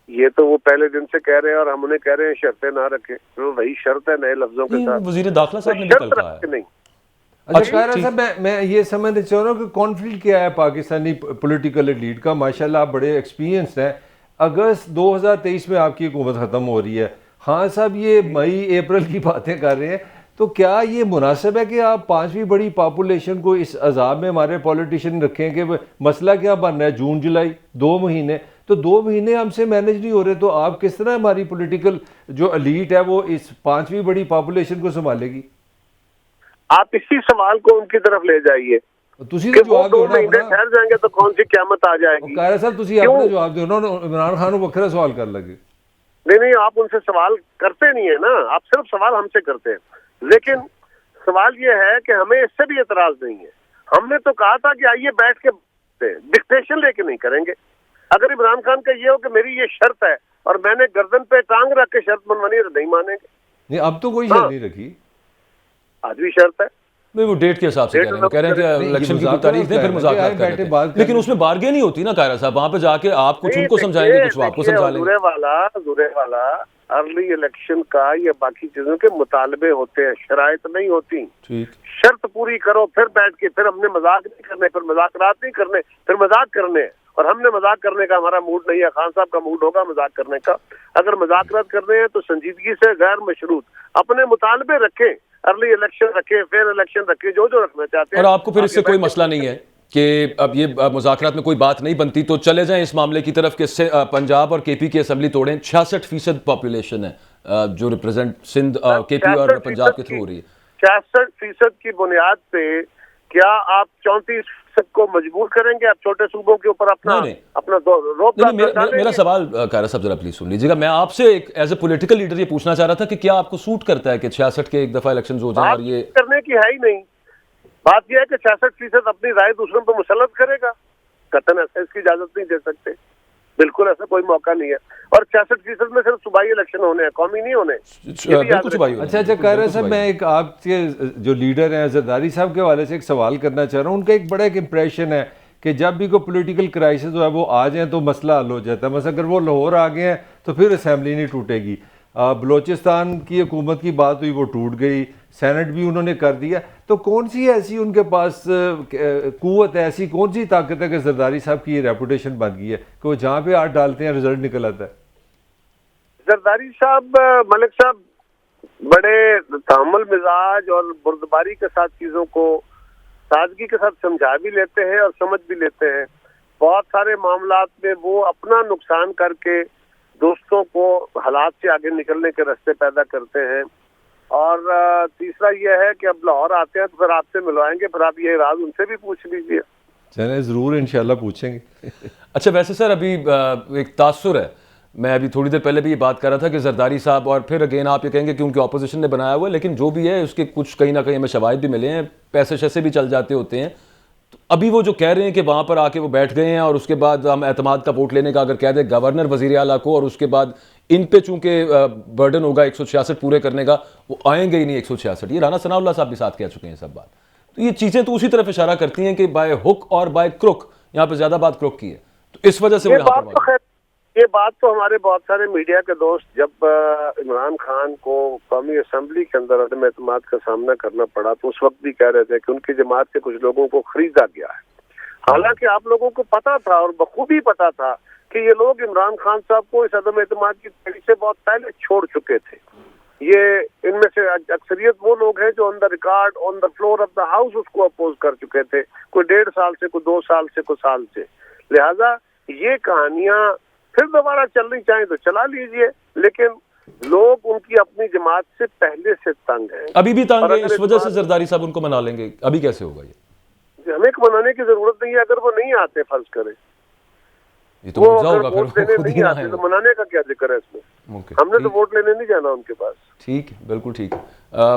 Speaker 4: ये तो वो पहले दिन से कह रहे हैं और हम उन्हें कह रहे हैं शर्तें ना रखें, तो वही शर्त है नए लफ्जों के साथ।
Speaker 1: वजीर दाखिला साहब ने भी कल कहा है।
Speaker 4: नहीं।
Speaker 2: अच्छा कायरा साहब, मैं ये समझना चाह रहा हूँ कि कॉन्फ्लिक्ट क्या है पाकिस्तानी पॉलिटिकल एलीट का? माशाल्लाह आप बड़े एक्सपीरियंस हैं। अगस्त 2023 में आपकी हुकूमत ख़त्म हो रही है, हाँ साहब ये मई अप्रैल की बातें कर रहे हैं, तो क्या ये मुनासिब है कि आप 5वीं बड़ी पॉपुलेशन को इस अजाब में हमारे पॉलिटिशियन रखें? कि मसला क्या बन रहा है, जून जुलाई 2 महीने, तो 2 महीने हमसे मैनेज नहीं हो रहे, तो आप किस तरह हमारी पॉलिटिकल जो एलीट है वो इस 5वीं बड़ी पॉपुलेशन को संभालेगी?
Speaker 4: आप इसी सवाल को उनकी तरफ ले जाइए।
Speaker 2: तुसी तो जवाब दो ना,
Speaker 4: ठहर जाएंगे तो कौन सी क़यामत आ जाएगी?
Speaker 2: कायरा साहब तुसी अपना जवाब दो ना, इमरान खान को वखरा सवाल कर लगे।
Speaker 4: नहीं, आप उनसे सवाल करते नहीं है ना, आप सिर्फ सवाल हमसे करते हैं। लेकिन सवाल ये है कि हमें इससे भी एतराज नहीं है। हमने तो कहा था कि आइए बैठ के डिक्टेशन लेके नहीं करेंगे। अगर इमरान खान का ये हो कि मेरी ये शर्त है और मैंने गर्दन पे टांग रख के शर्त मनवानी है, तो नहीं मानेंगे।
Speaker 2: नहीं, अब तो कोई शर्त नहीं रखी,
Speaker 4: आज भी शर्त है।
Speaker 1: नहीं, वो डेट के हिसाब से कह रहे हैं कि इलेक्शन की कोई तारीख दें फिर मुज़ाकरात करें, लेकिन उसमें बारगेन नहीं होती ना कायरा साहब। वहां पे जाके आप कुछ उनको समझाएंगे, कुछ आपको समझा लेंगे।
Speaker 4: जुरे वाला अर्ली इलेक्शन का या बाकी चीजों के मुतालबे होते हैं, शराइत नहीं होती। शर्त पूरी करो, फिर बैठ के फिर हमने मजाक नहीं करने, फिर मुज़ाकरात नहीं करने, फिर मजाक करने। और हमने मजाक करने का हमारा मूड नहीं है, खान साहब का मूड होगा मजाक करने का। अगर मुज़ाकरात करने हैं तो संजीदगी से, गैर मशरूत अपने मुतालबे रखें, अर्ली इलेक्शन रखें, फिर इलेक्शन रखें, जो रखना चाहते हैं।
Speaker 1: और आपको फिर इससे कोई मसला नहीं है कि अब ये मुज़ाकरात में कोई बात नहीं बनती तो चले जाएं इस मामले की तरफ कि पंजाब और केपी की असेंबली तोड़ें? 66% पॉपुलेशन है जो रिप्रेजेंट सिंध, केपी और पंजाब के थ्रू हो रही है।
Speaker 4: 66% की बुनियाद पे क्या आप 34% को मजबूर करेंगे? आप छोटे सूबों के ऊपर अपना रोक
Speaker 1: मेरा सवाल कारा साहब जरा प्लीज सुन लीजिएगा। मैं आपसे एक एज ए पॉलिटिकल लीडर ये पूछना चाह रहा था कि क्या आपको सूट करता है कि 66 के एक दफा इलेक्शन हो जाए? और ये
Speaker 4: करने की है ही नहीं। बात यह है कि 66% अपनी राय दूसरों पर मुसल्लत करेगा, कतन ऐसा इसकी इजाजत नहीं दे सकते, बिल्कुल ऐसा कोई मौका नहीं है। और 66% में सिर्फ सूबाई इलेक्शन होने हैं, कौमी नहीं होने।
Speaker 2: अच्छा कह रहे साहब, मैं एक आपके जो लीडर हैं जरदारी साहब के हवाले से एक सवाल करना चाह रहा हूँ। उनका एक बड़ा एक इम्प्रेशन है कि जब भी कोई पॉलिटिकल क्राइसिस हो है वो आ जाए तो मसला हल हो जाता है। मतलब अगर वो लाहौर आ गए हैं तो फिर असेंबली नहीं टूटेगी। बलोचिस्तान की हुकूमत की बात हुई, वो टूट गई, सेनेट भी उन्होंने कर दिया। तो कौन सी ऐसी उनके पास कुव्वत है, ऐसी कौन सी ताकत है कि जरदारी साहब की ये रेपुटेशन बन गई है कि वो जहाँ पे हाथ डालते हैं रिजल्ट निकल आता है?
Speaker 4: जरदारी साहब, मलिक साहब बड़े तामुल मिजाज और बुर्दबारी के साथ चीजों को सादगी के साथ समझा भी लेते हैं और समझ भी लेते हैं। बहुत सारे मामलात में वो अपना नुकसान करके दोस्तों को हालात से आगे निकलने के रास्ते पैदा करते हैं। और तीसरा यह है कि अब लाहौर आते हैं तो फिर आपसे मिलवाएंगे, फिर आप ये राज उनसे भी पूछ लीजिए।
Speaker 2: चलिए जरूर इंशाल्लाह पूछेंगे।
Speaker 1: अच्छा वैसे सर अभी एक तासुर है, मैं अभी थोड़ी देर पहले भी ये बात कर रहा था कि जरदारी साहब, और फिर अगेन आप ये कहेंगे कि उनकी ऑपोजिशन ने बनाया हुआ है, लेकिन जो भी है उसके कुछ कहीं ना कहीं हमें शवाहिद भी मिले हैं, पैसे शैसे भी चल जाते होते हैं। तो अभी वो जो कह रहे हैं कि वहाँ पर आके वो बैठ गए हैं और उसके बाद हम एतमाद का वोट लेने का अगर कह दें गवर्नर वज़ीर आला को, और उसके बाद इन पे चूंकि बर्डन होगा 166 पूरे करने का, वो आएंगे ही नहीं 166। ये राना सनाउल्लाह साहब भी साथ कह चुके हैं सब बात। तो ये चीज़ें तो उसी तरफ इशारा करती हैं कि बाय हुक और बाय क्रुक, यहाँ पे ज़्यादा बात क्रुक की है, तो इस वजह से
Speaker 4: ये बात तो हमारे बहुत सारे मीडिया के दोस्त, जब इमरान खान को कौमी असम्बली के अंदर अदम एतमाद का सामना करना पड़ा तो उस वक्त भी कह रहे थे कि उनकी जमात के कुछ लोगों को खरीदा गया है। हालांकि आप लोगों को पता था और बखूबी पता था कि ये लोग इमरान खान साहब को इस अदम एतमाद की तैयारी से बहुत पहले छोड़ चुके थे। ये इनमें से अक्सरियत वो लोग हैं जो on the record, on the floor of the house उसको अपोज कर चुके थे, कोई 1.5 साल से, कोई 2 साल से, कोई साल से। लिहाजा ये कहानियां फिर दोबारा चलनी चाहे तो चला लीजिए, लेकिन लोग उनकी अपनी जमात से पहले से तंग हैं,
Speaker 1: अभी भी तंग है। इस वजह से जरदारी साहब उनको मना लेंगे, अभी कैसे होगा ये?
Speaker 4: हमें मनाने की जरूरत नहीं है। अगर वो नहीं आते, फर्ज करें
Speaker 1: ये तो
Speaker 4: वो
Speaker 1: मौजूदा
Speaker 4: अगर
Speaker 1: होगा,
Speaker 4: वोट लेने नहीं आते तो मनाने का क्या जिक्र है इसमें? हमने तो वोट लेने नहीं जाना उनके पास।
Speaker 1: ठीक है, बिल्कुल ठीक है।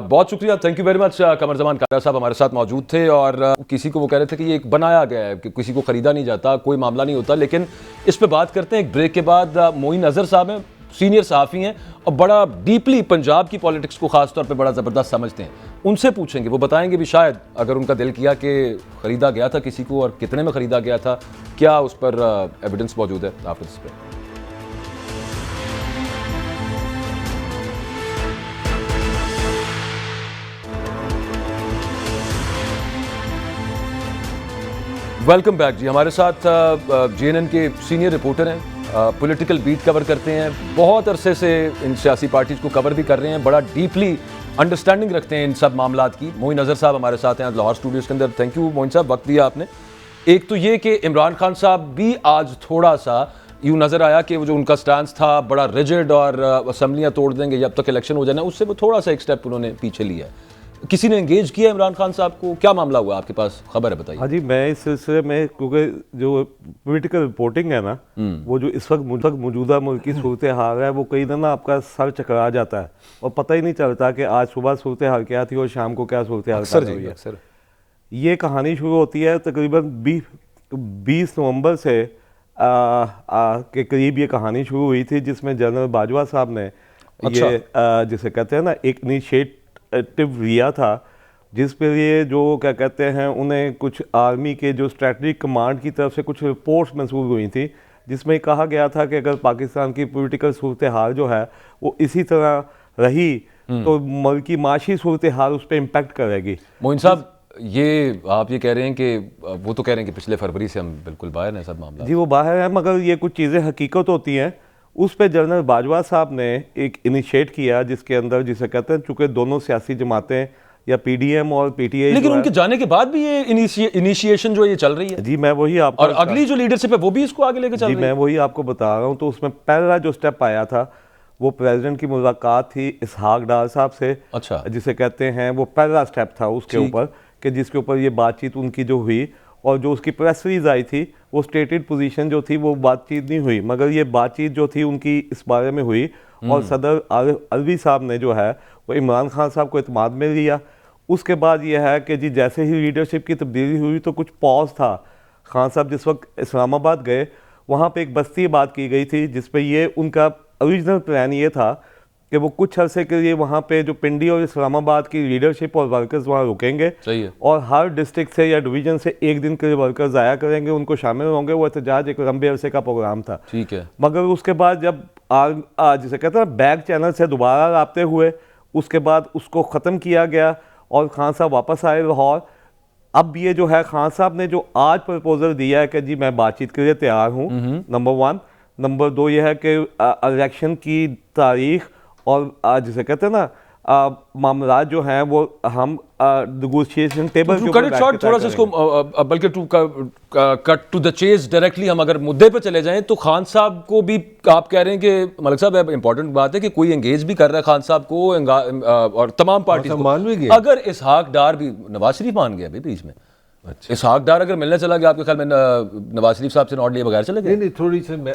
Speaker 1: बहुत शुक्रिया, थैंक यू वेरी मच। कमर जमान कारा साहब हमारे साथ मौजूद थे और किसी को वो कह रहे थे कि ये एक बनाया गया है कि किसी को खरीदा नहीं जाता, कोई मामला नहीं होता। लेकिन इस पे बात करते हैं एक ब्रेक के बाद। मोइन अजहर साहब हैं, सीनियर सहाफ़ी हैं और बड़ा डीपली पंजाब की पॉलिटिक्स को ख़ास तौर पे बड़ा ज़बरदस्त समझते हैं। उनसे पूछेंगे, वो बताएंगे भी शायद अगर उनका दिल किया कि ख़रीदा गया था किसी को और कितने में ख़रीदा गया था, क्या उस पर एविडेंस मौजूद है। आप इस पर वेलकम बैक जी। हमारे साथ JNN के सीनियर रिपोर्टर हैं, पॉलिटिकल बीट कवर करते हैं, बहुत अरसे से इन सियासी पार्टीज को कवर भी कर रहे हैं, बड़ा डीपली अंडरस्टैंडिंग रखते हैं इन सब मामलात की। मोइन अजहर साहब हमारे साथ हैं लाहौर स्टूडियोज़ के अंदर। थैंक यू मोइन साहब, वक्त दिया आपने। एक तो ये कि इमरान खान साहब भी आज थोड़ा सा यूँ नज़र आया कि वो जो उनका स्टांस था बड़ा रिजिड और असम्बलियाँ तोड़ देंगे जब तक इलेक्शन हो जाना, उससे वो थोड़ा सा एक स्टेप उन्होंने पीछे लिया है। किसी ने एंगेज किया इमरान खान साहब को, क्या मामला हुआ आपके पास खबर है, बताइए।
Speaker 5: हाँ जी, मैं इस सिलसिले में, क्योंकि जो पॉलिटिकल रिपोर्टिंग है ना, वो जो इस वक्त मौजूदा मुल्क की सूरत हाल है, वो कई ना आपका सर चकरा जाता है और पता ही नहीं चलता कि आज सुबह सूरत हाल क्या थी और शाम को क्या सूरत हाल हुई है। अक्सर ये कहानी शुरू होती है तकरीबन 20 नवंबर से के करीब ये कहानी शुरू हुई थी, जिसमें जनरल बाजवा साहब ने ये जिसे कहते हैं ना एक इनिशिएटिव लिया था, जिस पर ये जो क्या कहते हैं उन्हें कुछ आर्मी के जो स्ट्रेटजिक कमांड की तरफ से कुछ रिपोर्ट्स मंसूब हुई थी, जिसमें कहा गया था कि अगर पाकिस्तान की पॉलिटिकल सूरत हाल जो है वो इसी तरह रही तो मुल्क की माशी सूरत हाल उस पर इम्पैक्ट करेगी।
Speaker 1: मोइन साहब, ये आप ये कह रहे हैं कि वो तो कह रहे हैं कि पिछले फरवरी से हम बिल्कुल बाहर हैं सब मामला।
Speaker 5: जी वो बाहर है, मगर ये कुछ चीज़ें हकीकत होती हैं। उस पर जनरल बाजवा साहब ने एक इनिशिएट किया, जिसके अंदर जिसे कहते हैं चूँकि दोनों सियासी जमातें या PDM और PTI,
Speaker 1: लेकिन उनके जाने के बाद भी ये इनिशिएशन जो ये चल रही है।
Speaker 5: जी मैं वही आपको,
Speaker 1: और अगली जो लीडरशिप है वो भी इसको आगे लेके चल रही है।
Speaker 5: मैं वही आपको बता रहा हूँ। तो उसमें पहला जो स्टेप आया था वो प्रेसिडेंट की मुलाकात थी इसहाक डार साहब से।
Speaker 1: अच्छा,
Speaker 5: जिसे कहते हैं वो पहला स्टेप था उसके ऊपर कि जिसके ऊपर ये बातचीत उनकी जो हुई, और जो उसकी प्रेस रिलीज आई थी वो स्टेटेड पोजीशन जो थी वो बातचीत नहीं हुई, मगर ये बातचीत जो थी उनकी इस बारे में हुई। और सदर अलवी साहब ने जो है वो इमरान खान साहब को इत्मीनान में लिया। उसके बाद ये है कि जी जैसे ही लीडरशिप की तब्दीली हुई तो कुछ पॉज था। खान साहब जिस वक्त इस्लामाबाद गए वहाँ पे एक बस्ती बात की गई थी जिस पे ये उनका ओरिजिनल प्लान ये था कि वो कुछ अरसे के लिए वहाँ पे जो पिंडी और इस्लामाबाद की लीडरशिप और वर्कर्स वहाँ रुकेंगे।
Speaker 1: सही है।
Speaker 5: और हर डिस्ट्रिक्ट से या डिवीजन से एक दिन के लिए वर्कर्स आया करेंगे, उनको शामिल होंगे। वो एहतजाज एक लंबे अरसे का प्रोग्राम था।
Speaker 1: ठीक है।
Speaker 5: मगर उसके बाद जब जिसे कहते हैं बैक चैनल से दोबारा रब्ते हुए, उसके बाद उसको ख़त्म किया गया और खान साहब वापस आए लाहौर। अब ये जो है खान साहब ने जो आज प्रपोजल दिया है कि जी मैं बातचीत के लिए तैयार हूँ, नंबर 1। नंबर 2 ये है कि इलेक्शन की तारीख और जिसे कहते हैं ना मामला जो हैं वो हम नेगोशिएशन टेबल के ऊपर
Speaker 1: शॉर्ट थोड़ा सा इसको बल्कि cut to the chase directly हम अगर मुद्दे पे चले जाएं तो खान साहब को भी आप कह रहे हैं कि मलिक साहब इंपॉर्टेंट बात है कि कोई एंगेज भी कर रहा है खान साहब को और तमाम पार्टी
Speaker 2: मान भी गया।
Speaker 1: अगर इसहाक डार भी, नवाज शरीफ मान गया अभी बीच में। अच्छा, इसहाक डार अगर मिलने चला गया आपके ख्याल में नवाज शरीफ साहब से नोट लिए बगैर चले गए?
Speaker 2: नहीं थोड़ी सी मैं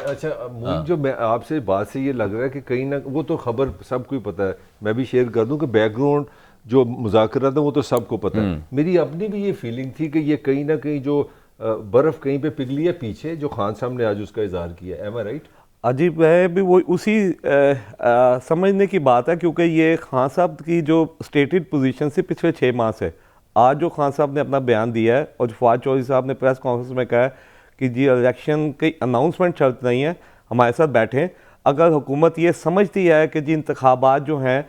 Speaker 2: जो मैं आपसे बात से ये लग रहा है कि कहीं ना वो तो खबर सबको ही पता है, मैं भी शेयर कर दूं कि बैकग्राउंड जो मुज़ाकरा था वो तो सबको पता है। मेरी अपनी भी ये फीलिंग थी कि ये कहीं ना कहीं जो बर्फ कहीं पे पिघली है पीछे, जो खान साहब ने आज उसका इजहार किया। एम आई राइट?
Speaker 5: अजीब है भी वो उसी समझने की बात है, क्योंकि ये खान साहब की जो स्टेटेड पोजीशन से पिछले 6 माह से आज जो खान साहब ने अपना बयान दिया है और फवाद चौधरी साहब ने प्रेस कॉन्फ्रेंस में कहा है कि जी इलेक्शन की अनाउंसमेंट चल रही है, हमारे साथ बैठें। अगर हुकूमत ये समझती है कि जी इंतखाबात जो हैं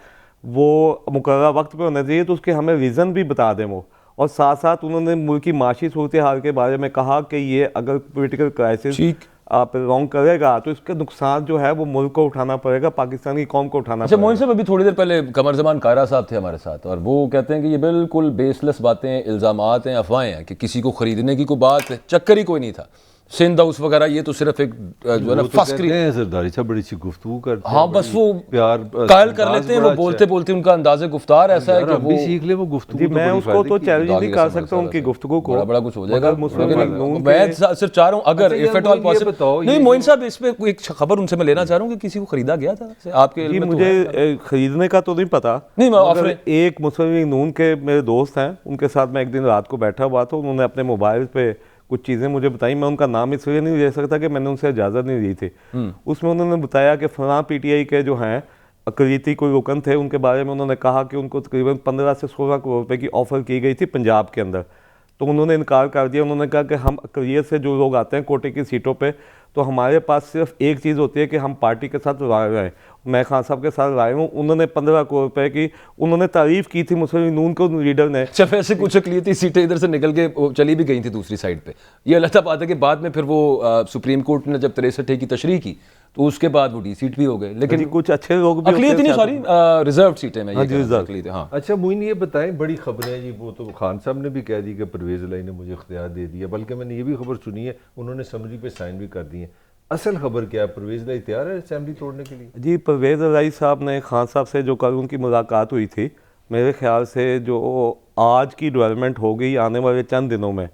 Speaker 5: वो मुकर्रर वक्त पे होने चाहिए तो उसके हमें रीज़न भी बता दें वो। और साथ साथ उन्होंने मुल्क की माशी सूरत हाल के बारे में कहा कि ये अगर पोलिटिकल क्राइसिस रॉन्ग करेगा तो इसका नुकसान जो है वो मुल्क को उठाना पड़ेगा, पाकिस्तान की कौम को उठाना पड़ेगा।
Speaker 1: मोइन साहब अभी थोड़ी देर पहले कमर जमान कायरा साहब थे हमारे साथ और वो कहते हैं कि ये बिल्कुल बेसलेस बातें, इल्ज़ामात हैं, अफवाहें हैं कि किसी को खरीदने की कोई बात है, चक्कर ही कोई नहीं था। सिंध हाउस वगैरह ये तो सिर्फ एक जो है ना फस्क्री है।
Speaker 2: सरदारी साहब बड़ी सी गुफ्तगू करते हैं।
Speaker 1: हाँ बस वो
Speaker 2: प्यार
Speaker 1: कायल कर लेते हैं, वो बोलते बोलते उनका अंदाज़े गुफ्तार ऐसा है कि वो
Speaker 2: सीख ले वो गुफ्तगू।
Speaker 5: मैं उसको तो चैलेंज नहीं कर सकता उनकी गुफ्तगू को,
Speaker 1: बड़ा कुछ हो जाएगा।
Speaker 5: मैं
Speaker 1: सिर्फ चाह रहा हूँ अगर इफ एट ऑल पॉसिबल। नहीं मोइन साहब इस पे एक खबर उनसे मैं लेना चाह रहा हूँ कि किसी को खरीदा गया था आपके?
Speaker 5: मुझे खरीदने का तो नहीं पता, नहीं एक मुस्लिम लीग नून के मेरे दोस्त हैं, उनके साथ मैं एक दिन रात को बैठा हुआ था, उन्होंने अपने मोबाइल पे कुछ चीज़ें मुझे बताई। मैं उनका नाम इसलिए नहीं ले सकता कि मैंने उनसे इजाज़त नहीं दी थी। उसमें उन्होंने बताया कि फलां पीटीआई के जो हैं अक़लियती कोई रुकन थे, उनके बारे में उन्होंने कहा कि उनको तकरीबन 15 से 16 करोड़ रुपए की ऑफ़र की गई थी पंजाब के अंदर, तो उन्होंने इनकार कर दिया। उन्होंने कहा कि हम अक़लियत से जो लोग आते हैं कोटे की सीटों पे, तो हमारे पास सिर्फ एक चीज़ होती है कि हम पार्टी के साथ राय रहें। मैं खान साहब के साथ राय हूँ। उन्होंने 15 करोड़ रुपए की उन्होंने तारीफ़ की थी मुस्लिम लीग नून को लीडर ने।
Speaker 1: अच्छा, वैसे कुछ अक़लियती सीटें इधर से निकल के चली भी गई थी दूसरी साइड पे। ये अलग बात है कि बाद में फिर वो सुप्रीम कोर्ट ने जब 63 की तशरीह की तो उसके बाद वो डी सीट भी हो गए, लेकिन
Speaker 5: कुछ अच्छे लोग भी
Speaker 1: अक़लियती नहीं, सॉरी रिजर्व सीटें में।
Speaker 2: हाँ अच्छा मोइन ये बताएं, बड़ी खबरें हैं जी, वो तो खान साहब ने भी कह दी कि परवेज़ इलाही ने मुझे इख्तियार दे दिया, बल्कि मैंने ये भी खबर सुनी है उन्होंने समरी पे साइन भी कर दी है। असल खबर क्या है, परवेज़ इलाही तैयार है असेंबली तोड़ने के लिए?
Speaker 5: जी परवेज़ इलाही साहब ने खान साहब से जो कल उनकी मुलाकात हुई थी, मेरे ख्याल से जो आज की डेवलपमेंट हो गई आने वाले चंद दिनों में,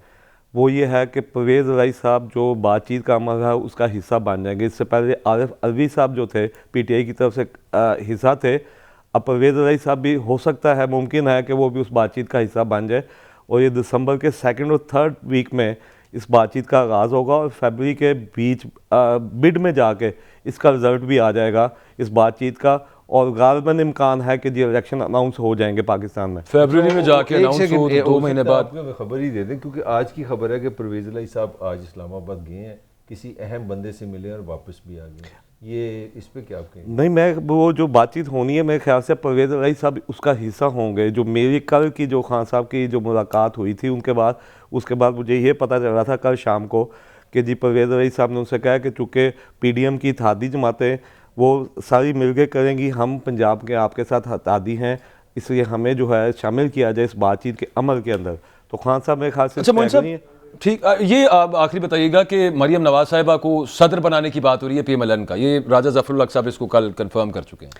Speaker 5: वो ये है कि परवेज़ इलाही साहब जो बातचीत का अमल है उसका हिस्सा बन जाएंगे। इससे पहले आरिफ अलवी साहब जो थे पीटीआई की तरफ से हिस्सा थे, अब परवेज़ इलाही साहब भी हो सकता है, मुमकिन है कि वो भी उस बातचीत का हिस्सा बन जाए। और ये दिसंबर के 2nd और 3rd वीक में इस बातचीत का आगाज़ होगा और फरवरी के बीच मिड में जाके इसका रिजल्ट भी आ जाएगा इस बातचीत का, और गालिबन इम्कान है कि जी इलेक्शन अनाउंस हो जाएंगे पाकिस्तान में
Speaker 1: फरवरी में जाके अनाउंस हो 2 महीने बाद।
Speaker 2: खबर ही दे दें क्योंकि आज की खबर है कि परवेज़ इलाही साहब आज इस्लामाबाद गए हैं, किसी अहम बंदे से मिले और वापस भी आ गए। ये इस पे क्या आप कहेंगे?
Speaker 5: नहीं, मैं वो जो बातचीत होनी है मेरे ख्याल से परवेज़ इलाही साहब उसका हिस्सा होंगे। जो मेरी कल की जो खान साहब की जो मुलाकात हुई थी उसके बाद मुझे ये पता चल रहा था कल शाम को कि जी परवेज़ इलाही साहब ने उनसे कहा कि चूँकि पीडीएम की इत्तेहादी जमातें वो सारी मिलकर करेंगी, हम पंजाब के आपके साथ इत्तेहादी हैं, इसलिए हमें जो है शामिल किया जाए इस बातचीत के अमल के अंदर। तो खान साहब मेरे ख्याल से
Speaker 1: अच्छा ठीक, ये आखिरी बताइएगा कि मरियम नवाज साहिबा को सदर बनाने की बात हो रही है पीएमएलएन का, ये राजा ज़फ़रुल हक साहब इसको कल कंफर्म कर चुके हैं।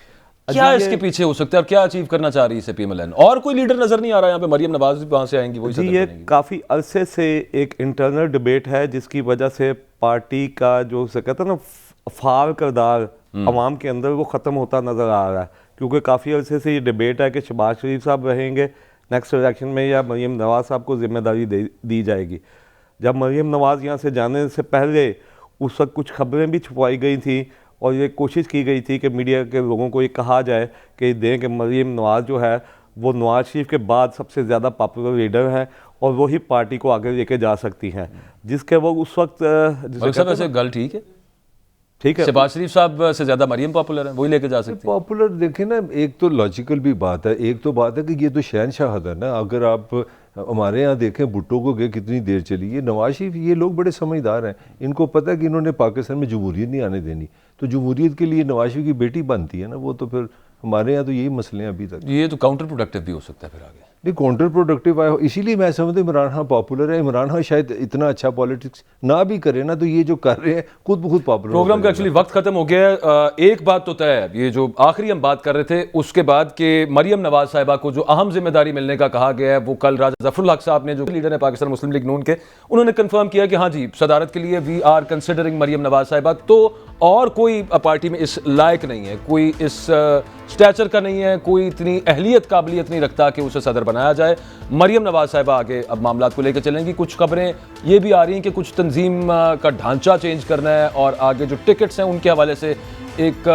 Speaker 1: क्या इसके पीछे हो सकता है और क्या अचीव करना चाह रही है पीएमएलएन? और कोई लीडर नजर नहीं आ रहा है यहाँ पे। मरियम नवाज भी वहां से आएंगी, वही
Speaker 5: जी, ये काफी अरसे से एक इंटरनल डिबेट है जिसकी वजह से पार्टी का जो से कहते हैं ना फार किरदार अवाम के अंदर वो ख़त्म होता नज़र आ रहा है, क्योंकि काफ़ी अरसे से ये डिबेट है कि शहबाज शरीफ साहब रहेंगे नेक्स्ट इलेक्शन में या मरियम नवाज साहब को जिम्मेदारी दी जाएगी। जब मरियम नवाज यहाँ से जाने से पहले उस वक्त कुछ खबरें भी छुपाई गई थी और ये कोशिश की गई थी कि मीडिया के लोगों को ये कहा जाए कि दें कि मरियम नवाज जो है वो नवाज शरीफ के बाद सबसे ज़्यादा पॉपुलर लीडर हैं और वही पार्टी को आगे लेके जा सकती हैं, जिसके वो उस वक्त
Speaker 1: वैसे गल ठीक है शहबाज शरीफ साहब से ज्यादा मरियम पॉपुलर है, वही लेके जा सकती है।
Speaker 2: पॉपुलर देखें ना, एक तो लॉजिकल भी बात है, एक तो बात है कि ये तो शहनशाह है ना। अगर आप हमारे यहाँ देखें भुट्टो को गए कितनी देर चली, ये नवाज शरीफ, ये लोग बड़े समझदार हैं, इनको पता है कि इन्होंने पाकिस्तान में जमहूरियत नहीं आने देनी, तो जमहूरियत के लिए नवाज शरीफ की बेटी बनती है ना वो, तो फिर हमारे यहाँ तो यही मसले हैं अभी तक।
Speaker 1: ये तो काउंटर प्रोडक्टिव भी हो सकता है फिर आगे।
Speaker 2: नहीं, काउंटर प्रोडक्टिव आया हो, इसीलिए मैं समझता हूँ इमरान खान पॉपुलर है। इमरान खान शायद इतना अच्छा पॉलिटिक्स ना भी करे ना, तो ये जो कर रहे हैं खुद ब खुद पॉपुलर।
Speaker 1: प्रोग्राम का एक्चुअली वक्त खत्म हो गया है। एक बात तो तय है, ये जो आखिरी हम बात कर रहे थे उसके बाद कि मरियम नवाज साहिबा को जो अहम जिम्मेदारी मिलने का कहा गया है, वो कल राजा जफरुल हक साहब ने, जो लीडर है पाकिस्तान मुस्लिम लीग नून के, उन्होंने कंफर्म किया कि हाँ जी सदारत के लिए we are considering Maryam Nawaz साहिबा। तो और कोई पार्टी में इस लायक नहीं है, कोई इस स्टैचर का नहीं है, कोई इतनी अहलियत काबिलियत नहीं रखता कि उसे सदर बनाया जाए। मरियम नवाज साहिबा आगे अब मामला को लेकर चलेंगी। कुछ खबरें ये भी आ रही हैं कि कुछ तंजीम का ढांचा चेंज करना है और आगे जो टिकट्स हैं उनके हवाले से एक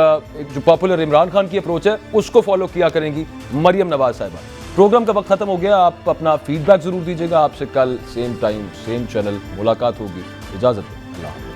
Speaker 1: जो पॉपुलर इमरान खान की अप्रोच है उसको फॉलो किया करेंगी मरियम नवाज साहिबा। प्रोग्राम का वक्त खत्म हो गया। आप अपना फीडबैक जरूर दीजिएगा। आपसे कल सेम टाइम सेम चैनल मुलाकात होगी। इजाजत दें, अल्लाह।